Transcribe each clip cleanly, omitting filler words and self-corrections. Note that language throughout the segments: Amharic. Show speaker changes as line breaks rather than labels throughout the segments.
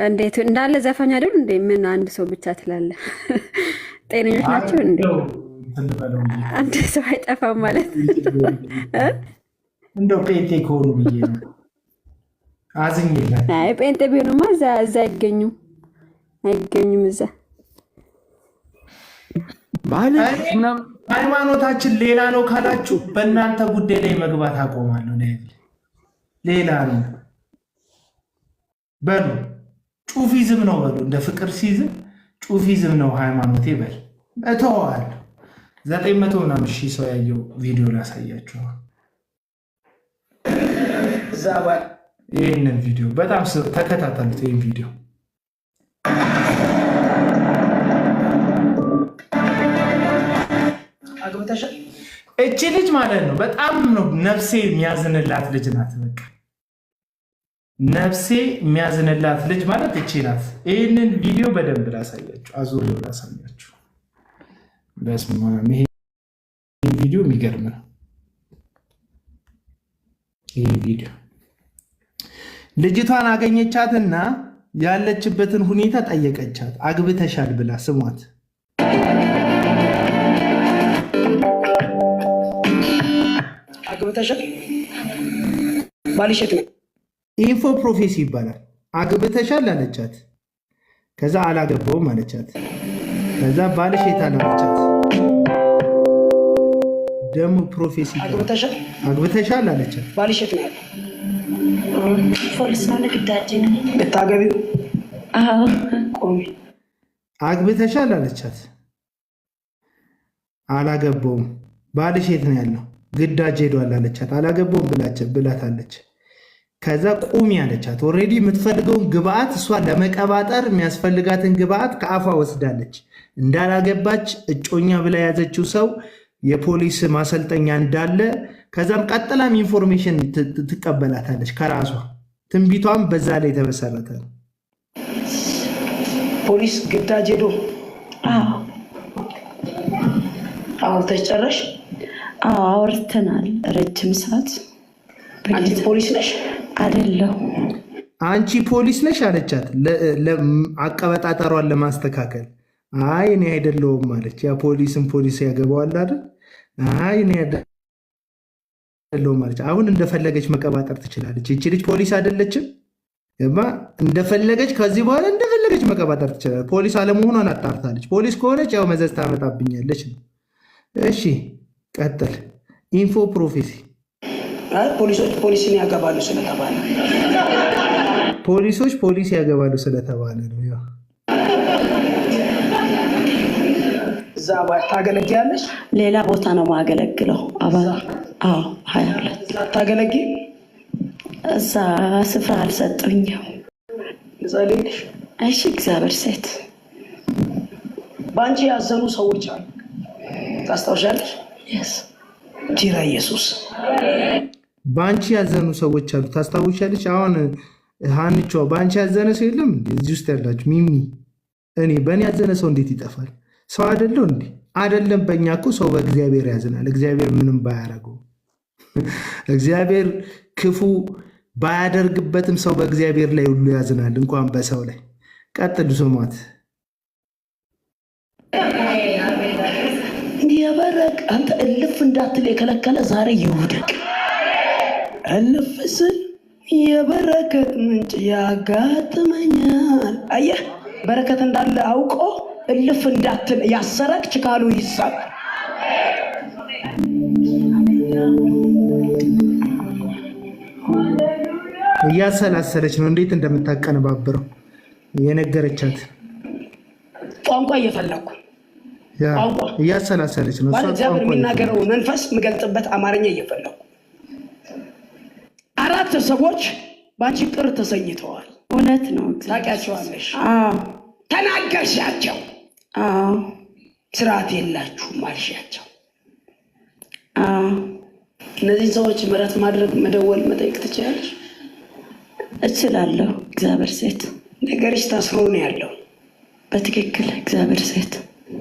እንዴት እንዳለ ዘፋኝ አይደል እንዴ? ምን አንድ ሰው ብቻ ትላለ? ጤነኞች ናቸው እንዴ? አንድ ሰው አይጠፋም ማለት
እንደው ጴንጤ ከሆኑ ብዬ ነው። አዝኝላቸው።
አይ ጴንጤ ቢሆኑማ እዛ አይገኙም እዛ
ሃይማኖታችን ሌላ ነው ካላችሁ በእናንተ ጉዳይ ላይ መግባት አቆማለሁ። ሌላ ነው በሉ፣ ጩፊዝም ነው በሉ፣ እንደ ፍቅር ሲዝም ጩፊዝም ነው ሃይማኖቴ በል እተዋለሁ። 900 ምናምን ሺህ ሰው ያየው ቪዲዮ ላሳያችሁ። ይህንን ቪዲዮ በጣም ተከታተሉት። ይህን ቪዲዮ እቺ ልጅ ማለት ነው በጣም ነው ነፍሴ የሚያዝንላት ልጅ ናት። በቃ ነፍሴ የሚያዝንላት ልጅ ማለት እቺ ናት። ይህንን ቪዲዮ በደንብ ላሳያችሁ፣ አዙሪው ላሳያችሁ። በስመ አብ ይሄ ቪዲዮ የሚገርም ነው። ይህ ቪዲዮ ልጅቷን አገኘቻትና ያለችበትን ሁኔታ ጠየቀቻት። አግብተሻል ብላ ስሟት።
አግብተሻል ባልሽት ነው።
ኢንፎ ፕሮፌሲ ይባላል። አግብተሻል አለቻት። ከዛ አላገባውም አለቻት። ከዛ ባልሽ የት አለቻት። ደግሞ ፕሮፌሲ አግብተሻል አለቻት።
ባልሽት ነው
ፖሊስ ነው ግዳጅ ነው
ልታገቢው። ቆይ
አግብተሻል አለቻት። አላገባውም። ባልሽ የት ነው ያለው? ግዳጅ ሄዷል አለቻት። አላገባውም ብላታለች። ከዛ ቁሚ አለቻት። ኦልሬዲ የምትፈልገውን ግብአት እሷ ለመቀባጠር የሚያስፈልጋትን ግብአት ከአፏ ወስዳለች። እንዳላገባች እጮኛ ብላ የያዘችው ሰው የፖሊስ ማሰልጠኛ እንዳለ፣ ከዛም ቀጥላም ኢንፎርሜሽን ትቀበላታለች ከራሷ። ትንቢቷም በዛ ላይ የተመሰረተ ነው።
ፖሊስ ግዳጅ ሄዶ ተጨረሽ?
አውርተናል ረጅም ሰዓት።
አንቺ ፖሊስ ነሽ?
አይደለሁ።
አንቺ ፖሊስ ነሽ አለቻት፣ አቀበጣጠሯን ለማስተካከል። አይ እኔ አይደለሁም አለች። ያ ፖሊስ ያገባዋል አይደል? አይ እኔ አይደለሁም አለች። አሁን እንደፈለገች መቀባጠር ትችላለች። ይቺ ልጅ ፖሊስ አይደለችም። እንደፈለገች ከዚህ በኋላ እንደፈለገች መቀባጠር ትችላለች። ፖሊስ አለመሆኗን አጣርታለች። ፖሊስ ከሆነች ያው መዘዝ ታመጣብኛለች ነው። እሺ ቀጥል። ኢንፎ ፕሮፌሲ
ፖሊሶች ፖሊስን ያገባሉ ስለተባለ
ፖሊሶች ፖሊስ ያገባሉ ስለተባለ ነው።
እዛ ታገለግያለሽ?
ሌላ ቦታ ነው ማገለግለው። 22
ታገለግ
እዛ ስፍራ አልሰጡኝም።
እዛ ሌለሽ?
እሺ እግዚአብሔር ሴት
በአንቺ ያዘኑ ሰዎች አሉ። ታስታውሻለሽ? ጂራ ኢየሱስ
በአንቺ ያዘኑ ሰዎች አሉ። ታስታውሻለሽ? አሁን ሃንቿ በአንቺ ያዘነ ሰው የለም እዚህ ውስጥ ያላችሁ ሚሚ፣ እኔ በእኔ ያዘነ ሰው እንዴት ይጠፋል? ሰው አይደለው እንዴ? አይደለም። በእኛ እኮ ሰው በእግዚአብሔር ያዝናል። እግዚአብሔር ምንም ባያደርገው፣ እግዚአብሔር ክፉ ባያደርግበትም ሰው በእግዚአብሔር ላይ ሁሉ ያዝናል፣ እንኳን በሰው ላይ። ቀጥሉ፣ ስሟት።
የበረቅ አንተ እልፍ እንዳትል የከለከለ ዛሬ ይውደቅ። እልፍ ስል የበረከት ምንጭ ያጋጥመኛል። አየህ፣ በረከት እንዳለ አውቆ እልፍ እንዳትል ያሰረክ ችካሉ ይሳል።
እያሰላሰለች ነው እንዴት እንደምታቀነባብረው የነገረቻት።
ቋንቋ እየፈለኩ
እያሰላሰለች ነው።
እግዚአብሔር የሚናገረው መንፈስ የምገልጽበት አማርኛ እየፈለኩ። 4 ሰዎች በአንቺ ቅር ተሰኝተዋል።
እውነት ነው።
ታውቂያቸዋለሽ? ተናገርሻቸው። ስርዓት የላችሁም አልሻቸው። እነዚህን ሰዎች ምሕረት ማድረግ፣ መደወል፣ መጠየቅ ትችላለሽ?
እችላለሁ። እግዚአብሔር ሴት
ነገርሽ ታስሮ ነው ያለው።
በትክክል እግዚአብሔር ሴት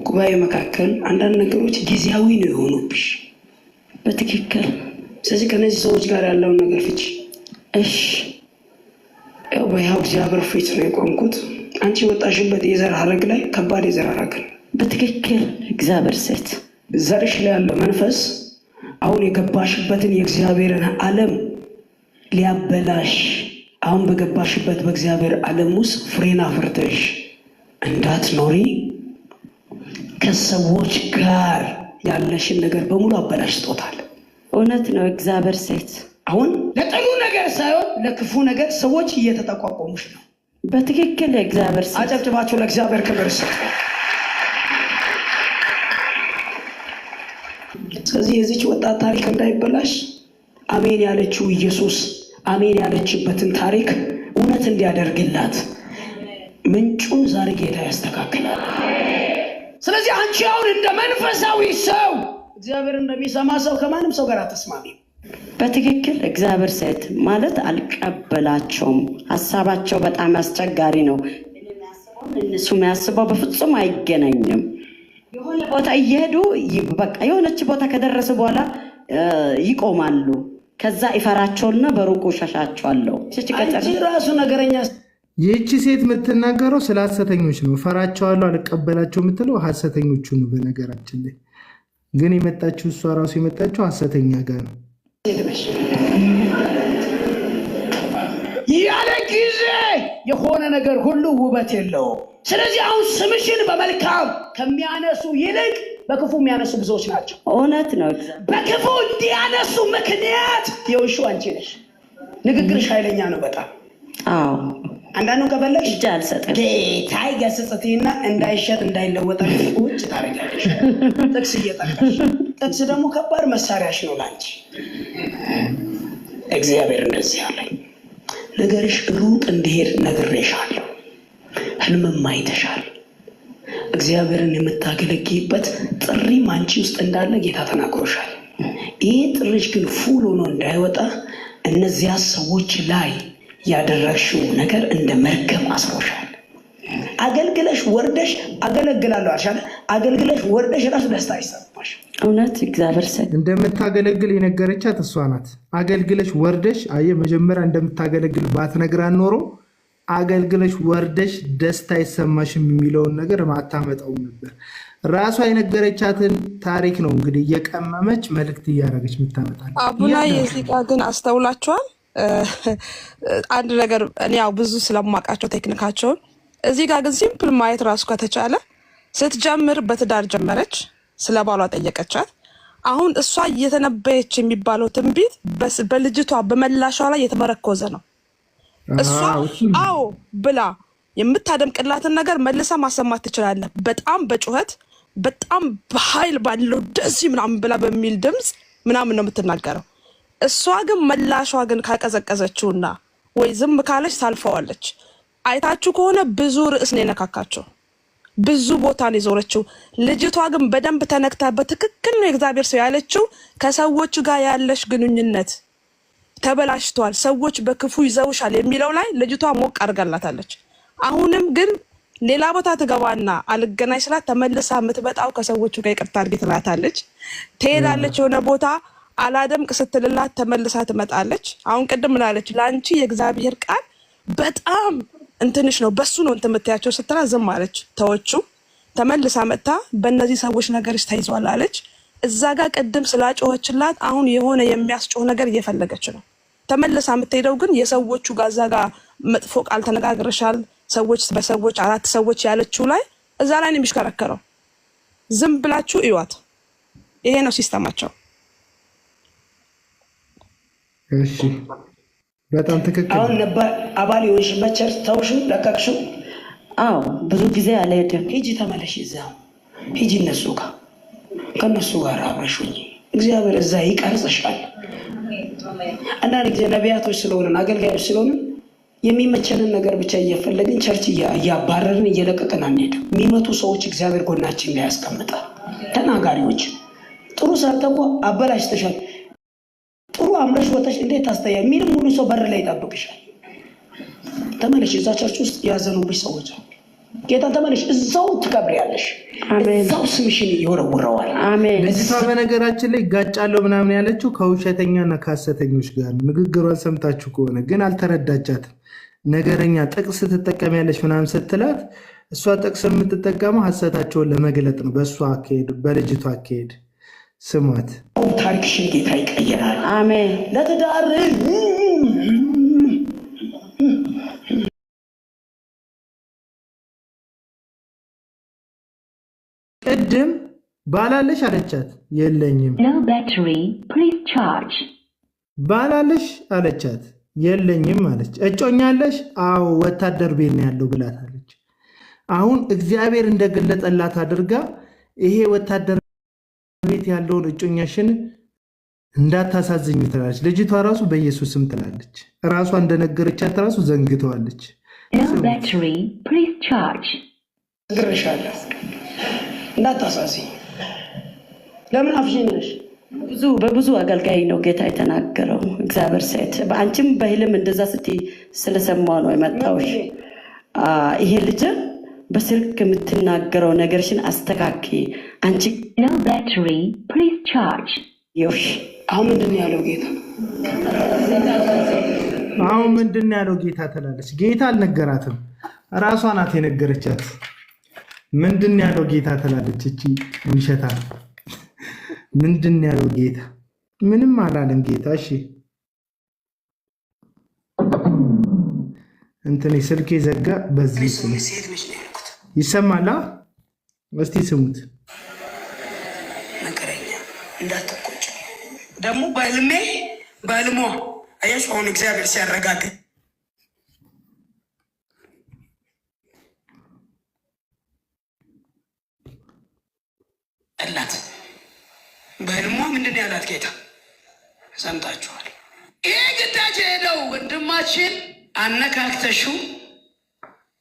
ጉባኤ መካከል አንዳንድ ነገሮች ጊዜያዊ ነው የሆኑብሽ።
በትክክል
ስለዚህ ከነዚህ ሰዎች ጋር ያለውን ነገር ፍቺ።
እሺ
በያው እግዚአብሔር ፊት ነው የቆምኩት። አንቺ ወጣሽበት የዘር ሐረግ ላይ ከባድ የዘር ሐረግ ነው።
በትክክል እግዚአብሔር ሴት
ዘርሽ ላይ ያለው መንፈስ አሁን የገባሽበትን የእግዚአብሔርን ዓለም ሊያበላሽ አሁን በገባሽበት በእግዚአብሔር ዓለም ውስጥ ፍሬን አፍርተሽ እንዳትኖሪ ከሰዎች ጋር ያለሽን ነገር በሙሉ አበላሽቶታል።
እውነት ነው እግዚአብሔር ሴት።
አሁን ለጥሩ ነገር ሳይሆን ለክፉ ነገር ሰዎች እየተጠቋቆሙሽ ነው።
በትክክል እግዚአብሔር ሴት።
አጨብጭባችሁ ለእግዚአብሔር ክብር ስጡ። ስለዚህ የዚች ወጣት ታሪክ እንዳይበላሽ አሜን ያለችው ኢየሱስ አሜን ያለችበትን ታሪክ እውነት እንዲያደርግላት ምንጩን ዛሬ ጌታ ያስተካክላል። ስለዚህ አንቺ አሁን እንደ መንፈሳዊ ሰው እግዚአብሔር እንደሚሰማ ሰው ከማንም ሰው ጋር አትስማሚ።
በትክክል እግዚአብሔር ሴት ማለት አልቀበላቸውም። ሀሳባቸው በጣም አስቸጋሪ ነው። እነሱ የሚያስበው በፍጹም አይገናኝም። የሆነ ቦታ እየሄዱ በቃ የሆነች ቦታ ከደረሱ በኋላ ይቆማሉ። ከዛ ይፈራቸውና በሩቁ ሸሻቸዋለሁ።
አንቺ ራሱ ነገረኛ።
ይህቺ ሴት የምትናገረው ስለ ሐሰተኞች ነው። ፈራቸዋለሁ አልቀበላቸው የምትለው ሐሰተኞቹ ነው። በነገራችን ላይ ግን የመጣችው እሷ ራሱ የመጣችው ሐሰተኛ ጋር ነው።
ያለ ጊዜ የሆነ ነገር ሁሉ ውበት የለውም። ስለዚህ አሁን ስምሽን በመልካም ከሚያነሱ ይልቅ በክፉ የሚያነሱ ብዙዎች ናቸው።
እውነት ነው።
በክፉ እንዲያነሱ ምክንያት የውሹ አንቺ ነሽ። ንግግርሽ ኃይለኛ ነው በጣም።
አዎ
አንዳንዱ ከፈለግሽ
እጅ አልሰጥም
ጌታ ይገስጽትና እንዳይሸጥ እንዳይለወጥ ውጭ ታደርጊያለሽ። ጥቅስ እየጠቀሽ ጥቅስ ደግሞ ከባድ መሳሪያሽ ነው ላንቺ። እግዚአብሔር እንደዚህ አለኝ፣ ነገርሽ ሩቅ እንዲሄድ ነግሬሻለሁ፣ ህልምም አይተሻል። እግዚአብሔርን የምታገለግይበት ጥሪም አንቺ ውስጥ እንዳለ ጌታ ተናግሮሻል። ይህ ጥሪሽ ግን ፉል ሆኖ እንዳይወጣ እነዚያ ሰዎች ላይ ያደረግሽው ነገር እንደ መርገም አስሮሻል። አገልግለሽ ወርደሽ አገለግላለሁ አልሻለ። አገልግለሽ ወርደሽ ራሱ ደስታ አይሰማሽ።
እውነት እግዚአብሔር ሰው
እንደምታገለግል የነገረቻት እሷ ናት። አገልግለሽ ወርደሽ መጀመሪያ እንደምታገለግል ባትነግራን ኖሮ አገልግለሽ ወርደሽ ደስታ አይሰማሽም የሚለውን ነገር ማታመጣውም ነበር። ራሷ የነገረቻትን ታሪክ ነው እንግዲህ እየቀመመች መልእክት እያደረገች የምታመጣል።
አቡና የዚህ ጋር ግን አስተውላችኋል? አንድ ነገር እኔ ያው ብዙ ስለማውቃቸው ቴክኒካቸውን እዚህ ጋር ግን ሲምፕል ማየት ራሱ ከተቻለ ስትጀምር በትዳር ጀመረች፣ ስለ ባሏ ጠየቀቻት። አሁን እሷ እየተነበየች የሚባለው ትንቢት በልጅቷ በመላሿ ላይ የተመረኮዘ ነው። እሷ አዎ ብላ የምታደምቅላትን ነገር መልሳ ማሰማት ትችላለህ። በጣም በጩኸት በጣም በኃይል ባለው ደዚህ ምናምን ብላ በሚል ድምፅ ምናምን ነው የምትናገረው። እሷ ግን መላሿ ግን ካቀዘቀዘችውና ወይ ዝም ካለች ታልፈዋለች። አይታችሁ ከሆነ ብዙ ርዕስ ነው የነካካቸው፣ ብዙ ቦታ ነው የዞረችው። ልጅቷ ግን በደንብ ተነክታ በትክክል ነው የእግዚአብሔር ሰው ያለችው። ከሰዎች ጋር ያለሽ ግንኙነት ተበላሽቷል፣ ሰዎች በክፉ ይዘውሻል የሚለው ላይ ልጅቷ ሞቅ አድርጋላታለች። አሁንም ግን ሌላ ቦታ ትገባና አልገናኝ ስላት ተመልሳ የምትበጣው ከሰዎቹ ጋር ይቅርታ አድርጊ ትላታለች። ትሄዳለች የሆነ ቦታ አላደምቅ ስትልላት ተመልሳ ትመጣለች። አሁን ቅድም ምናለች? ለአንቺ የእግዚአብሔር ቃል በጣም እንትንሽ ነው፣ በሱ ነው እንትን የምትያቸው ስትላ ዝም አለች። ተወቹ ተመልሳ መጥታ በእነዚህ ሰዎች ነገርሽ ተይዟል አለች። እዛ ጋር ቅድም ስላጮኸችላት አሁን የሆነ የሚያስጮህ ነገር እየፈለገች ነው። ተመልሳ የምትሄደው ግን የሰዎቹ ጋር እዛ ጋር መጥፎ ቃል ተነጋግረሻል፣ ሰዎች በሰዎች 4 ሰዎች ያለችው ላይ እዛ ላይ ነው የሚሽከረከረው። ዝም ብላችሁ እዩዋት። ይሄ ነው ሲስተማቸው።
እሺ በጣም ትክክል።
አሁን ነበር አባል የሆንሽበት ቸርች ተውሽው ለቀቅሽው?
አዎ ብዙ ጊዜ አልሄድም።
ሂጂ ተመለሽ፣ እዛው ሂጂ እነሱ ጋር ከነሱ ጋር አብረሽኝ። እግዚአብሔር እዛ ይቀርጽሻል። አንዳንድ ጊዜ ነቢያቶች ስለሆንን አገልጋዮች ስለሆንን የሚመቸንን ነገር ብቻ እየፈለግን ቸርች እያባረርን እየለቀቅን አንሄድም። የሚመቱ ሰዎች እግዚአብሔር ጎናችን ላይ ያስቀምጣል። ተናጋሪዎች ጥሩ ሰርተኮ አበላሽተሻል፣ ጥሩ አምረሽ ወተሽ እንዴት ታስተያ የሚልም ሁሉ ሰው በር ላይ ይጠብቅሻል። ተመለሽ፣ እዛ ቸርች ውስጥ ያዘኑብሽ ሰዎች ጌታን ተመለሽ፣ እዛው ትከብሪያለሽ፣ እዛው ስምሽን ይወረውረዋል።
አሜን።
ልጅቷ በነገራችን ላይ ጋጫለው ምናምን ያለችው ከውሸተኛና ከሐሰተኞች ጋር ነው። ንግግሯን ሰምታችሁ ከሆነ ግን አልተረዳቻትም። ነገረኛ ጥቅስ ትጠቀሚያለሽ ምናምን ስትላት እሷ ጥቅስ የምትጠቀመው ሐሰታቸውን ለመግለጥ ነው። በእሷ አካሄድ፣ በልጅቷ አካሄድ ስሟት።
ታሪክሽን ጌታ ይቀይራል።
አሜን።
ለትዳር
ቅድም ባላለሽ አለቻት። የለኝም።
No battery, please charge.
ባላለሽ አለቻት። የለኝም አለች። እጮኛለሽ? አዎ ወታደር ቤት ነው ያለው ብላታለች። አሁን እግዚአብሔር እንደገለጠላት አድርጋ ይሄ ወታደር ቤት ያለውን እጮኛሽን እንዳታሳዝኝ ትላለች። ልጅቷ ራሱ በኢየሱስ ስም ትላለች። ራሷ እንደነገረቻት ራሱ ዘንግተዋለች።
No battery, please charge.
እግርሻለሁ እንዳታሳዝኝ። ለምን አፍሽን ነሽ?
በብዙ አገልጋይ ነው ጌታ የተናገረው። እግዚአብሔር ሴት በአንቺም በህልም እንደዛ ስትይ ስለሰማሁ ነው የመጣሁሽ። ይሄ ልጅ በስልክ የምትናገረው ነገርሽን አስተካኪ። አንቺ
No battery, please charge.
ይውሽ
አሁን ምንድን ነው ያለው ጌታ?
አሁን ምንድን ነው ያለው ጌታ ትላለች። ጌታ አልነገራትም፣ ራሷ ናት የነገረቻት። ምንድን ነው ያለው ጌታ ትላለች። እቺ ውሸታ ምንድን ነው ያለው ጌታ? ምንም አላለም ጌታ። እሺ እንትን ስልኬ ዘጋ። በዚህ ስሙ ይሰማላ? እስቲ ስሙት።
ነገረኛ እንዳትቆጭ ደግሞ በህልሟ አያሽ። አሁን እግዚአብሔር ሲያረጋግጥ አላት። በህልሟ ምንድን ያላት ጌታ ሰምታችኋል። ይሄ ግዳጅ ሄደው ወንድማችን አነካክተሽው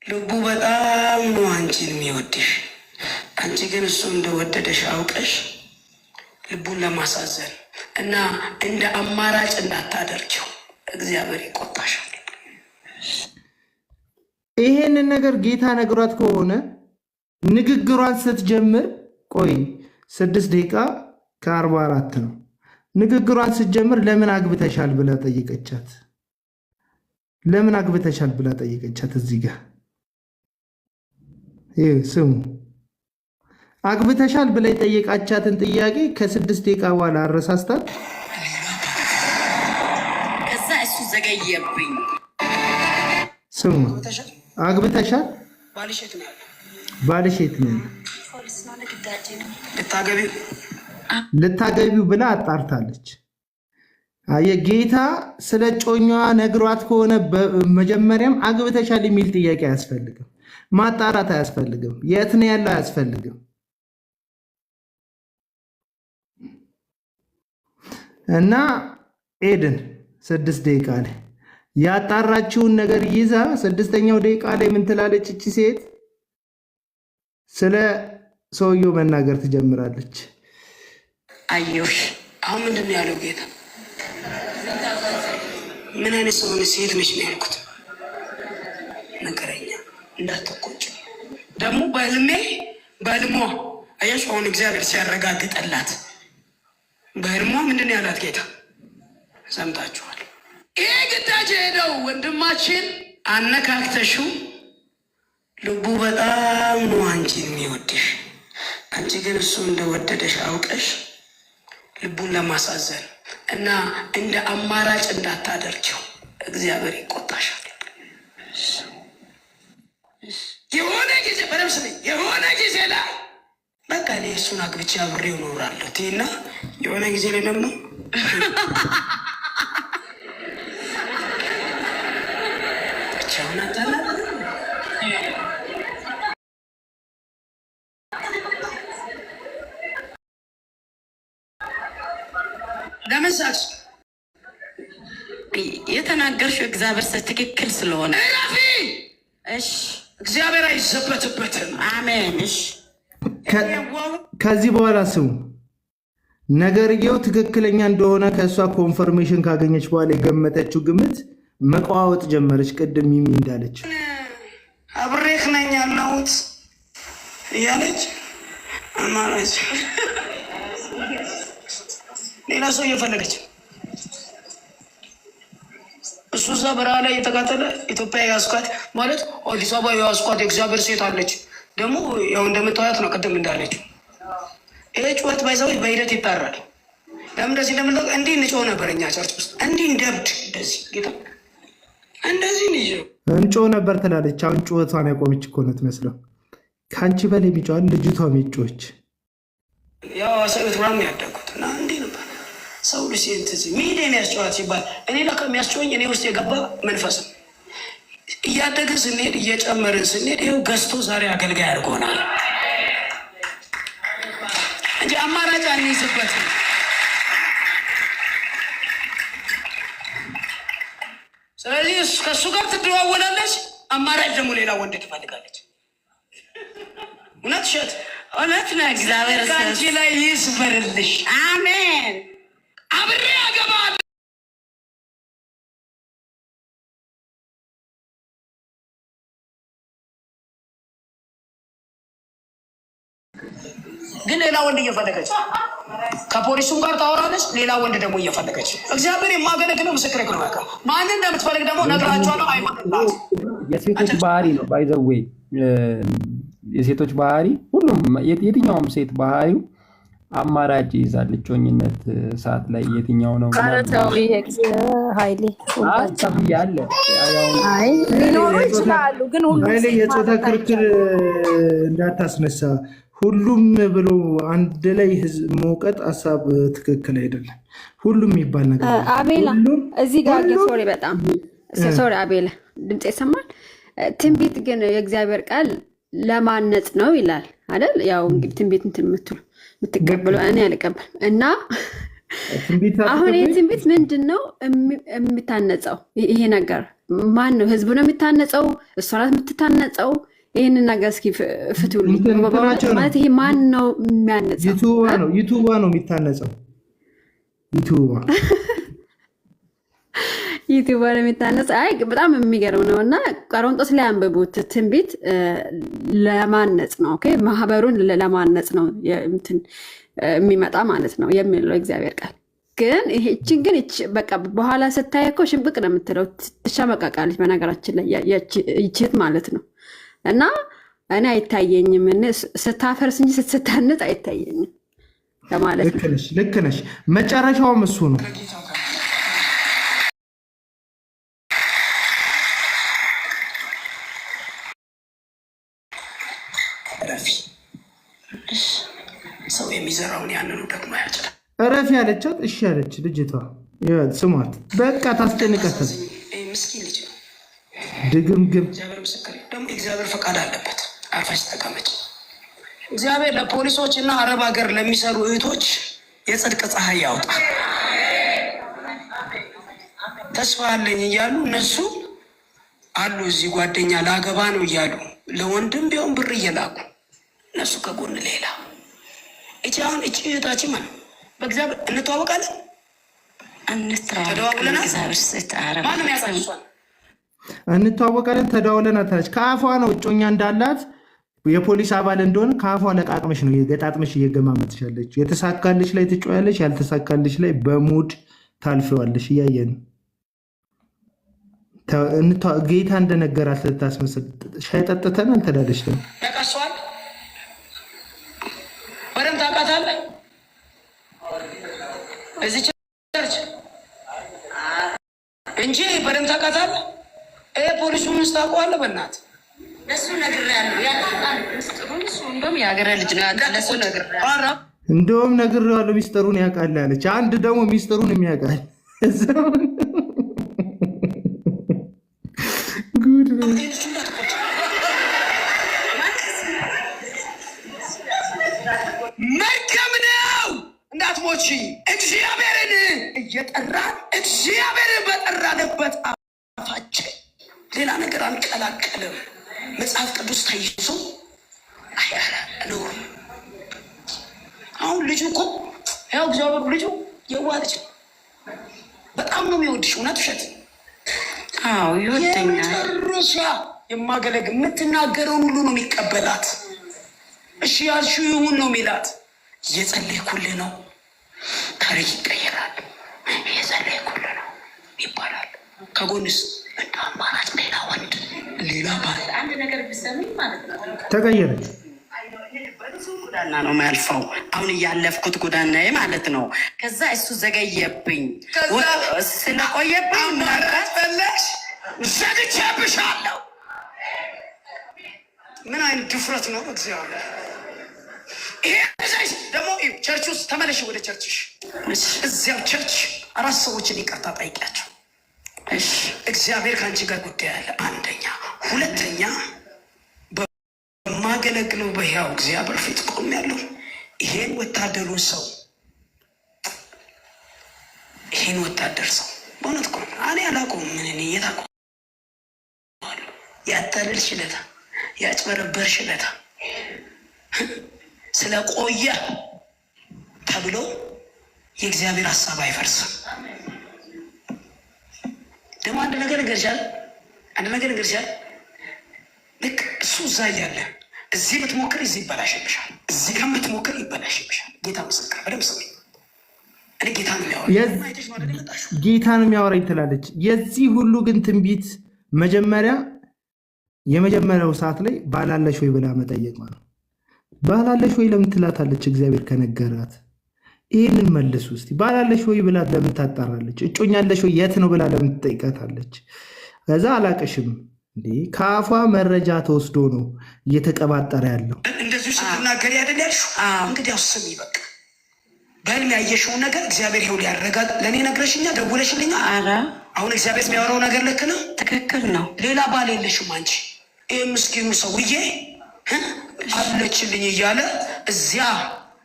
ልቡ በጣም ነው አንቺን የሚወድሽ። አንቺ ግን እሱ እንደወደደሽ አውቀሽ ልቡን ለማሳዘን እና እንደ አማራጭ እንዳታደርጊው እግዚአብሔር ይቆጣሻል።
ይሄንን ነገር ጌታ ነግሯት ከሆነ ንግግሯን ስትጀምር ቆይ 6 ደቂቃ ከ44 ነው። ንግግሯን ስትጀምር ለምን አግብተሻል ብላ ጠይቀቻት። ለምን አግብተሻል ብላ ጠይቀቻት። እዚህ ጋር ይህ ስሙ። አግብተሻል ብላ የጠየቃቻትን ጥያቄ ከ6 ደቂቃ በኋላ አረሳስታት።
ከዛ እሱ ዘገየብኝ።
ስሙ። አግብተሻል? ባልሽ የት ነው? ልታገቢው ብላ አጣርታለች። የጌታ ስለ ጮኛዋ ነግሯት ከሆነ መጀመሪያም አግብተሻል የሚል ጥያቄ አያስፈልግም፣ ማጣራት አያስፈልግም፣ የት ነው ያለው አያስፈልግም። እና ኤድን 6 ደቂቃ ላይ ያጣራችውን ነገር ይዛ 6ኛው ደቂቃ ላይ ምን ትላለች? እቺ ሴት ስለ ሰውየው መናገር ትጀምራለች።
አየሁሽ። አሁን ምንድን ነው ያለው ጌታ? ምን አይነት ሰው ነሽ? ሴት ነሽ ነው ያልኩት። ነገረኛ እንዳትቆጭ ደግሞ በህልሟ አያሽ። አሁን እግዚአብሔር ሲያረጋግጠላት በህልሟ ምንድን ነው ያላት ጌታ ሰምታችኋል። ይሄ ግዳጅ ሄደው ወንድማችን አነካክተሽው ልቡ በጣም ነው አንቺን የሚወድሽ። አንቺ ግን እሱ እንደወደደሽ አውቀሽ ልቡን ለማሳዘን እና እንደ አማራጭ እንዳታደርጊው እግዚአብሔር ይቆጣሻል። የሆነ ጊዜ በደምስ የሆነ ጊዜ ላይ በቃ እኔ እሱን አግብቼ አብሬው እኖራለሁ እና የሆነ ጊዜ ላይ ደግሞ ብቻውን አታላ ለመሳች
የተናገርሽው እግዚአብሔር ትክክል ስለሆነ
ራፊ
እሺ፣
እግዚአብሔር አይዘበትበትም።
አሜን። እሺ፣
ከዚህ በኋላ ስሙ። ነገርየው ትክክለኛ እንደሆነ ከእሷ ኮንፈርሜሽን ካገኘች በኋላ የገመተችው ግምት መቀዋወጥ ጀመረች። ቅድም ሚሚ እንዳለች
አብሬክ ነኝ ያለሁት እያለች አማራጭ ሌላ ሰው እየፈለገች እሱ እሱ እዛ በረሃ ላይ የተቃጠለ ኢትዮጵያ ያስኳት ማለት አዲስ አበባ ያስኳት የእግዚአብሔር ሴት አለች። ደግሞ ያው እንደምታዩት ነው። ቅድም እንዳለችው ይሄ ጩኸት ባይዘው በሂደት ይጣራል። ለምን እንደዚህ ለምን እንዲህ እንጮህ ነበር እኛ ቸርች ውስጥ እንዲህ እንደብድ እንደዚህ ጌታ እንደዚህ ነው
እንጮህ ነበር ትላለች። አሁን ጩኸቷን ያቆመች እኮ ነው ትመስለው። ከአንቺ በላይ የሚጮሃል ልጅቷ የሚጮች
ያው ሰውት ብራም ያደጉት እና እንዲህ ነበር ሰው ልጅ እንትዚህ ሚሊዮን ያስጨዋት ሲባል እኔ ላይ ከሚያስጨውኝ እኔ ውስጥ የገባ መንፈስ ነው። እያደግን ስንሄድ እየጨመርን ስንሄድ ይኸው ገዝቶ ዛሬ አገልጋይ አድርጎናል እንጂ አማራጭ አንይዝበትም። ስለዚህ ከእሱ ጋር ትደዋወላለች። አማራጭ ደግሞ ሌላ ወንድ ትፈልጋለች። እውነት ሸት
እውነት ነው። እግዚአብሔር
ከአንቺ ላይ ይስበርልሽ።
አሜን።
አብሬ ያገባል ግን ሌላ ወንድ እየፈለገች ከፖሊሱም ጋር ታወራለች። ሌላ ወንድ ደግሞ እየፈለገች እግዚአብሔር የማገለግለው ምስክር ነው። በቃ ማንን እንደምትፈልግ ደግሞ ነግራቸዋለሁ። አይሆንላት
የሴቶች ባህሪ ነው ባይዘዌ የሴቶች ባህሪ ሁሉም የትኛውም ሴት ባህሪው አማራጭ ይዛል። እጮኝነት ሰዓት ላይ የትኛው ነው
ኃይሌ
ያለ
ሊኖሩ ይችላሉ፣ ግን ሁሉ
የጾታ ክርክር እንዳታስነሳ። ሁሉም ብሎ አንድ ላይ ህዝብ መውቀጥ ሀሳብ ትክክል አይደለም። ሁሉም የሚባል ነገር
አቤላ እዚህ ጋር ሶሪ፣ በጣም ሶሪ አቤላ፣ ድምፅ ይሰማል። ትንቢት ግን የእግዚአብሔር ቃል ለማነጽ ነው ይላል አይደል? ያው እንግዲህ ትንቢት እንትን የምትቀበሉ እኔ አልቀበል እና አሁን ይህ ትንቢት ምንድን ነው የሚታነጸው? ይሄ ነገር ማን ነው? ህዝቡ ነው የሚታነጸው? እሷ ናት የምትታነጸው? ይህንን ነገር እስኪ ፍቱል ማለት ይሄ ማን ነው የሚያነጸው?
ዩቱባ ነው የሚታነጸው።
ዩቱባ ነው የሚታነጸ። አይ በጣም የሚገርም ነው። እና ቆሮንጦስ ላይ አንብቡት። ትንቢት ለማነጽ ነው። ኦኬ ማህበሩን ለማነጽ ነው የሚመጣ ማለት ነው የሚለው እግዚአብሔር ቃል። ግን ይህችን ግን በቃ በኋላ ስታይ እኮ ሽምቅቅ ነው የምትለው፣ ትሸመቀቃለች። በነገራችን ላይ ይችት ማለት ነው። እና እኔ አይታየኝም ስታፈርስ እንጂ ስታነጽ አይታየኝም ከማለት ነው።
ልክ ነሽ። መጨረሻውም እሱ ነው።
ሰው የሚዘራውን ያንኑ ደግሞ ያጭዳል።
እረፊ ያለቻት እሺ ያለች ልጅቷ ስሟት። በቃ ታስጨንቀታል።
ምስኪን ልጅ ነው።
ድግምግም
እግዚአብሔር ምስክር ደግሞ እግዚአብሔር ፈቃድ አለበት። አርፈሽ ተቀመጭ። እግዚአብሔር ለፖሊሶች እና አረብ ሀገር ለሚሰሩ እህቶች የጽድቅ ፀሐይ ያውጣ። ተስፋ አለኝ እያሉ እነሱ አሉ እዚህ ጓደኛ ላገባ ነው እያሉ ለወንድም ቢሆን ብር እየላኩ እነሱ ከጎን ሌላ እቺ አሁን እቺ እህታችን ማለት በእግዚአብሔር እንተዋወቃለን፣
እንተዋወቃለን፣ ተደዋውለናል ታለች። ከአፏ ነው እጮኛ እንዳላት የፖሊስ አባል እንደሆነ ከአፏ ለቃቅመሽ ነው የገጣጥመሽ እየገማመትሻለች። የተሳካልሽ ላይ ትጮያለሽ፣ ያልተሳካልሽ ላይ በሙድ ታልፈዋለሽ። እያየን ጌታ እንደነገራት ልታስመስል ሻይ ጠጥተን አልተዳለች ነው
ያቃሷል። በደምብ ታውቃታለህ። እዚህ ቸርች እንጂ በደምብ ታውቃታለህ። ፖሊሱን ታውቀዋለህ። በእናትህ ለሱ ነግሬያለሁ። እንደውም የሀገረ ልጅ ነው ያውቃል። ለሱ ነግሬያለሁ።
እንደውም ነግሬዋለሁ ሚስጥሩን ያውቃል አለች። አንድ ደግሞ ሚስጥሩን የሚያውቃል ጉድ ነው።
መርገም ነው እንዳትሞቺ። እግዚአብሔርን እየጠራን እግዚአብሔርን በጠራንበት አፋችን ሌላ ነገር አንቀላቀልም። መጽሐፍ ቅዱስ ተይዞ አይኖርም። አሁን ልጁ እኮ ያው እግዚአብሔር ልጁ የዋህ ልጅ በጣም ነው የሚወድሽ። እውነት ውሸት?
አዎ ይወደኛል።
የመጨረሻ የማገለግ የምትናገረውን ሁሉ ነው የሚቀበላት። እሺ ያልሽው ይሁን ነው የሚላት። እየጸለይኩልህ ነው፣ ታሪክ ይቀየራል። እየጸለይኩልህ ነው ይባላል። ከጎንስ እንደ አማራጭ ሌላ ወንድ ሌላ ባል
አንድ ነገር ቢሰሙኝ ማለት ነው
ተቀየረች።
ጎዳና ነው የሚያልፈው። አሁን እያለፍኩት ጎዳናዬ ማለት ነው። ከዛ እሱ ዘገየብኝ። ስለቆየብኝ
አማራጭ ፈለግሽ ዘግቼብሻለሁ። ምን አይነት ድፍረት ነው እግዚአብሔር! ይሄ ደግሞ ቸርች ውስጥ ተመለሽ፣ ወደ ቸርችሽ። እዚያው ቸርች 4 ሰዎችን ይቅርታ ጠይቂያቸው። እግዚአብሔር ከአንቺ ጋር ጉዳይ አለ። አንደኛ፣ ሁለተኛ በማገለግለው በሕያው እግዚአብሔር ፊት ቆሜያለሁ። ይሄን ወታደሩን ሰው ይሄን ወታደር ሰው በእውነት ቆም እኔ አላውቀውም። ምን የታውቀዋለሁ? ያታልል ሽለታ ያጭበረበር ሽለታ ስለቆየ ተብሎ የእግዚአብሔር ሀሳብ አይፈርስም። ደግሞ አንድ ነገር ይገርሻል። ልክ እሱ እዛ እያለ እዚህ ብትሞክር እዚህ ይበላሽብሻል፣ እዚህ ጋር ብትሞክር ይበላሽብሻል። ጌታ ምስክር በደምብ ስሜ እኔ ጌታ ነው
የሚያወራኝ ትላለች። የዚህ ሁሉ ግን ትንቢት የመጀመሪያው ሰዓት ላይ ባላለሽ ወይ ብላ መጠየቅ ነው። ባላለሽ ወይ ለምን ትላታለች? እግዚአብሔር ከነገራት ይህንን መልሱ እስቲ። ባላለሽ ወይ ብላ ለምን ታጣራለች? እጮኛለሽ ወይ የት ነው ብላ ለምን ትጠይቃታለች? ከዛ አላቅሽም እንዴ ከአፏ መረጃ ተወስዶ ነው እየተቀባጠረ ያለው።
እንደዚሁ ስትናገሪ አይደል ያልሽው? እንግዲህ አስሚ በቃ በህልም ያየሽውን ነገር እግዚአብሔር ይኸው ሊያረጋግ ለእኔ ነግረሽኛ ደውለሽልኛ። አሁን እግዚአብሔር የሚያወራው ነገር ልክ ነው፣ ትክክል ነው። ሌላ ባል የለሽም አንቺ። ይህ ምስኪኑ ሰውዬ አለችልኝ እያለ እዚያ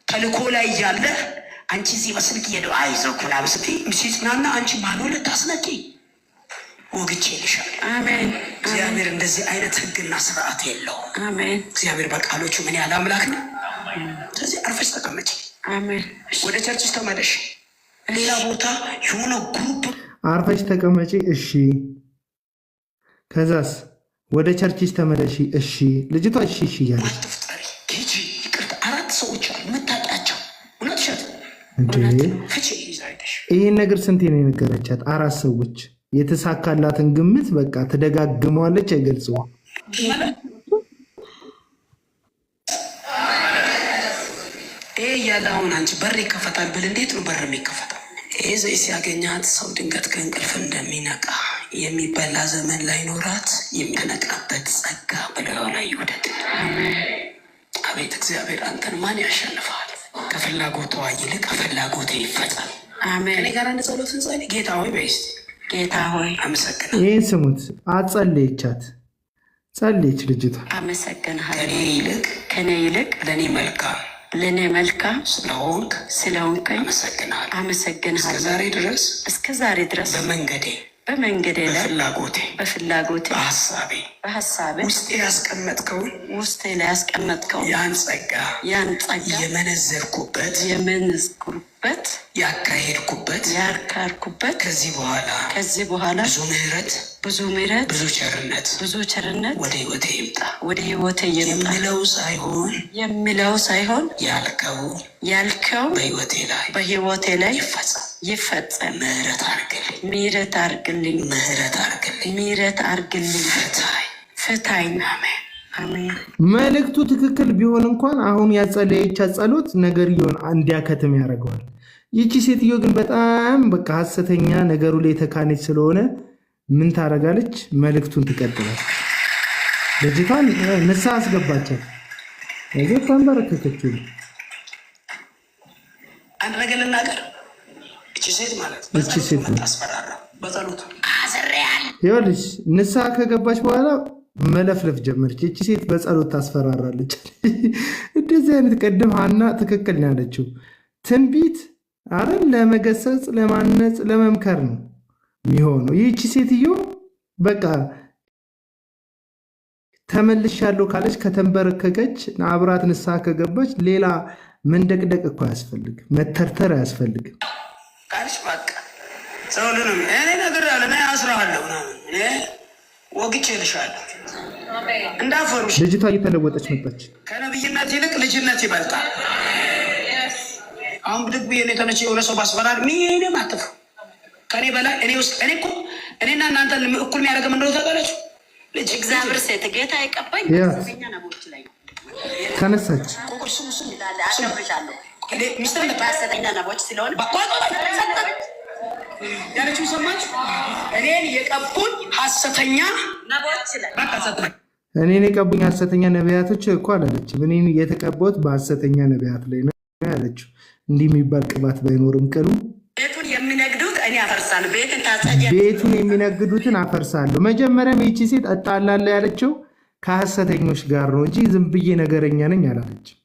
ተልኮ ላይ እያለ አንቺ እዚህ በስልክ እየደው አይዞህ ኩላ ብስቲ ሲጽናና አንቺ ባዶ ልታስነቂ ወግቼ ይልሻል። አሜን። እግዚአብሔር እንደዚህ አይነት ህግና ስርዓት የለውም። አሜን። እግዚአብሔር በቃሎቹ ምን ያህል አምላክ ነው። ስለዚህ አርፈሽ ተቀመጪ። አሜን። ወደ ቸርችሽ ተመለሽ። ሌላ ቦታ የሆነ ግሩፕ
አርፈሽ ተቀመጪ። እሺ። ከዛስ ወደ ቸርችሽ ተመለሺ። እሺ። ልጅቷ እሺ እያለች
አትፍጠሪ ሂጂ። ይቅርታ 4 ሰዎች አሉ የምታውቂያቸው። እውነት ሸት ፍቺ ይዛይደሽ።
ይህን ነገር ስንቴ ነው የነገረቻት? 4 ሰዎች የተሳካላትን ግምት በቃ ትደጋግመዋለች። አይገልጸውም።
ይሄ እያለ አሁን አንቺ በር ይከፈታል ብል እንዴት ነው በር የሚከፈታል? ይህ ዘይ ሲያገኛት ሰው ድንገት ከእንቅልፍ እንደሚነቃ የሚበላ ዘመን ላይ ኖራት የሚነቃበት ጸጋ በላዩ ላይ ይውደድ። አቤት እግዚአብሔር አንተን ማን ያሸንፈዋል? ከፍላጎቷ ይልቅ ፍላጎቴ ይፈጸም። አሜን። እኔ ጋር አንድ ጸሎት እንጸልይ። ጌታ ሆይ በይስ ጌታ ሆይ አመሰግናለሁ።
ይህን ስሙት። አጸለየቻት፣ ጸለየች ልጅቷ።
አመሰግናለሁ ከኔ ይልቅ ለእኔ መልካም ስለሆንከኝ አመሰግናለሁ። እስከ ዛሬ ድረስ በመንገዴ ላይ በፍላጎቴ በሀሳቤ ውስጤ ላይ ያስቀመጥከውን ያን ጸጋ የመነዘርኩበት ያካሄድኩበት ከዚህ በኋላ ብዙ ምሕረት ብዙ ቸርነት ወደ ህይወቴ ይምጣ የሚለው ሳይሆን ያልከው በህይወቴ ላይ ይፈጸም። ምሕረት አርግልኝ ፍታኝ። አሜን።
መልእክቱ ትክክል ቢሆን እንኳን አሁን ያጸለየቻት ጸሎት ነገርየውን እንዲያከትም ያደርገዋል። ይቺ ሴትዮ ግን በጣም በቃ ሐሰተኛ ነገሩ ላይ የተካነች ስለሆነ ምን ታደርጋለች? መልእክቱን ትቀጥላል። ልጅቷን ንስሐ አስገባቻት። እዚህ ተንበረከከችው።
አንድ ነገር ልናገር። እቺ ሴት ታስፈራራ በጸሎት
ይኸውልሽ፣ ንስሐ ከገባች በኋላ መለፍለፍ ጀመረች። እቺ ሴት በጸሎት ታስፈራራለች። እንደዚህ አይነት ቀደም ሀና ትክክል ነው ያለችው። ትንቢት አረን ለመገሰጽ፣ ለማነጽ፣ ለመምከር ነው የሚሆነው። ይህቺ ሴትዮ በቃ ተመልሻለሁ ካለች ከተንበረከከች፣ አብራት ንስሐ ከገባች ሌላ መንደቅደቅ እኮ አያስፈልግም፣ መተርተር አያስፈልግም።
ቃልሽ በቃ ሰውልንም እኔ ነገር ያለ ና ያስራለሁ ወግቼ ልሻለሁ እንዳፈሩ።
ልጅቷ እየተለወጠች መጣች።
ከነብይነት ይልቅ ልጅነት ይበልጣል። አሁን ብድግ ብዬ ተነች የሆነ ሰው ባስፈራል ምንም አትፉ ከኔ በላይ እኔ ውስጥ እኔ እኮ እኔና እናንተ እኩል የሚያደርገ ምንድነው ታውቃላችሁ?
ልጅ እግዚአብሔር ሴት ጌታ ይቀባኝ ሐሰተኛ ነቢዮች ላይ
ተነሳች።
ቁቁር ስሙ
ይላል አሸብርሻለሁ
ሚስተር
ሐሰተኛ ነቢዮች ስለሆነ
ያለችው ሰማች። እኔን የቀቡኝ ሐሰተኛ
ነቢዮች ላይ
በቃ ሰጠኝ።
እኔን የቀቡኝ ሐሰተኛ ነቢያቶች እኮ አላለችም። እኔን የተቀባሁት በሐሰተኛ ነቢያት ላይ ነው ያለችው። እንዲህ የሚባል ቅባት ባይኖርም ቅሉ
ቤቱን የሚነግዱት እኔ አፈርሳለሁ፣
ቤቱን የሚነግዱትን አፈርሳለሁ። መጀመሪያም ይቺ ሴት እጣላለሁ ያለችው ከሐሰተኞች ጋር ነው እንጂ ዝም ብዬ ነገረኛ ነኝ አላለችም።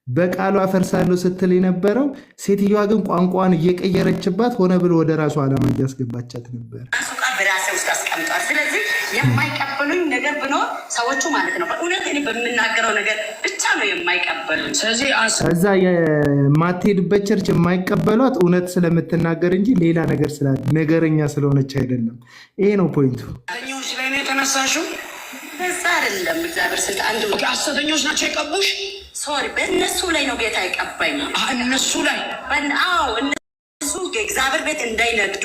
በቃሉ አፈርሳለሁ ስትል የነበረው ሴትዮዋ ግን ቋንቋን እየቀየረችባት ሆነ ብሎ ወደ ራሱ ዓላማ እያስገባቻት ነበር።
እሱ ቃል በራሴ ውስጥ አስቀምጧል። ስለዚህ የማይቀበሉኝ ነገር ብኖር ሰዎቹ ማለት ነው በእውነት እኔ በምናገረው ነገር ብቻ ነው የማይቀበሉኝ።
ስለዚህ
እዛ የማትሄድበት ቸርች የማይቀበሏት እውነት ስለምትናገር እንጂ ሌላ ነገር ነገረኛ ስለሆነች አይደለም። ይሄ ነው ፖይንቱ።
ሐሰተኞች ላይ ነው የተነሳሽው።
በዛ አይደለም እግዚአብሔር ስልጣን አንዱ
ሐሰተኞች ናቸው የቀቡሽ።
ሶሪ በእነሱ ላይ ነው ጌታ ይቀባኝ።
እነሱ ላይ
አዎ እነሱ እግዚአብሔር ቤት እንዳይነግዱ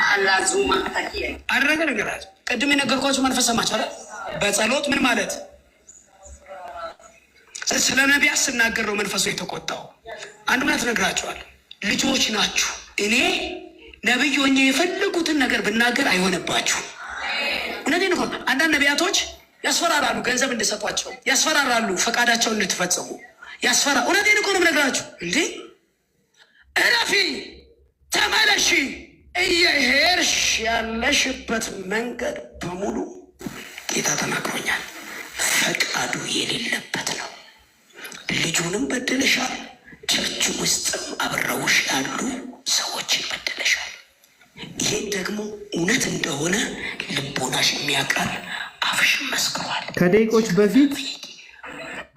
አላዙማ
አደረገ ነገራት። ቅድም የነገርኳቸው መንፈስ ሰማች አይደል? በጸሎት ምን ማለት ስለ ነቢያት ስናገር ነው መንፈሱ የተቆጣው። አንድ እውነት ነግራቸዋል። ልጆች ናችሁ። እኔ ነብይ ሆኜ የፈለጉትን ነገር ብናገር አይሆንባችሁ። እውነቴን ነው። አንዳንድ ነቢያቶች ያስፈራራሉ፣ ገንዘብ እንድሰጧቸው ያስፈራራሉ፣ ፈቃዳቸውን እንድትፈጽሙ ያስፈራ። እውነቴን እኮ ነው የምነግራችሁ። እንዴ እረፊ፣ ተመለሺ፣ እየሄድሽ ያለሽበት መንገድ በሙሉ ጌታ ተናግሮኛል፣ ፈቃዱ የሌለበት ነው። ልጁንም በድለሻል፣ ቸርች ውስጥም አብረውሽ ያሉ ሰዎችን በድለሻል። ይህን ደግሞ እውነት እንደሆነ ልቦናሽ የሚያውቃል፣ አፍሽ መስክሯል።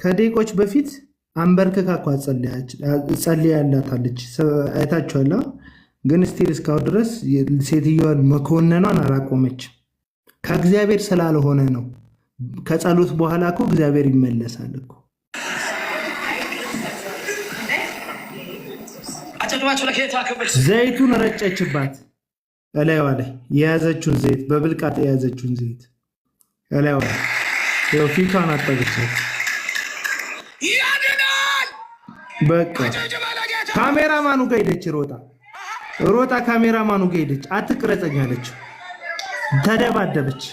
ከደቂቆች በፊት አንበርክካ እኮ ጸልያላታለች። አይታችኋላ። ግን ስቲል እስካሁን ድረስ ሴትዮዋን መኮነኗን አላቆመችም። ከእግዚአብሔር ስላልሆነ ነው። ከጸሎት በኋላ እኮ እግዚአብሔር ይመለሳል እኮ። ዘይቱን ረጨችባት እላይዋ ላይ የያዘችውን ዘይት፣ በብልቃጥ የያዘችውን ዘይት እላይዋ ላይ ፊቷን አጠበቻት። በቃ ካሜራማኑ ጋር ሄደች፣ ሮጣ ካሜራማኑ ጋር ሄደች። አትቅረጸኝ አለች፣ ተደባደበች።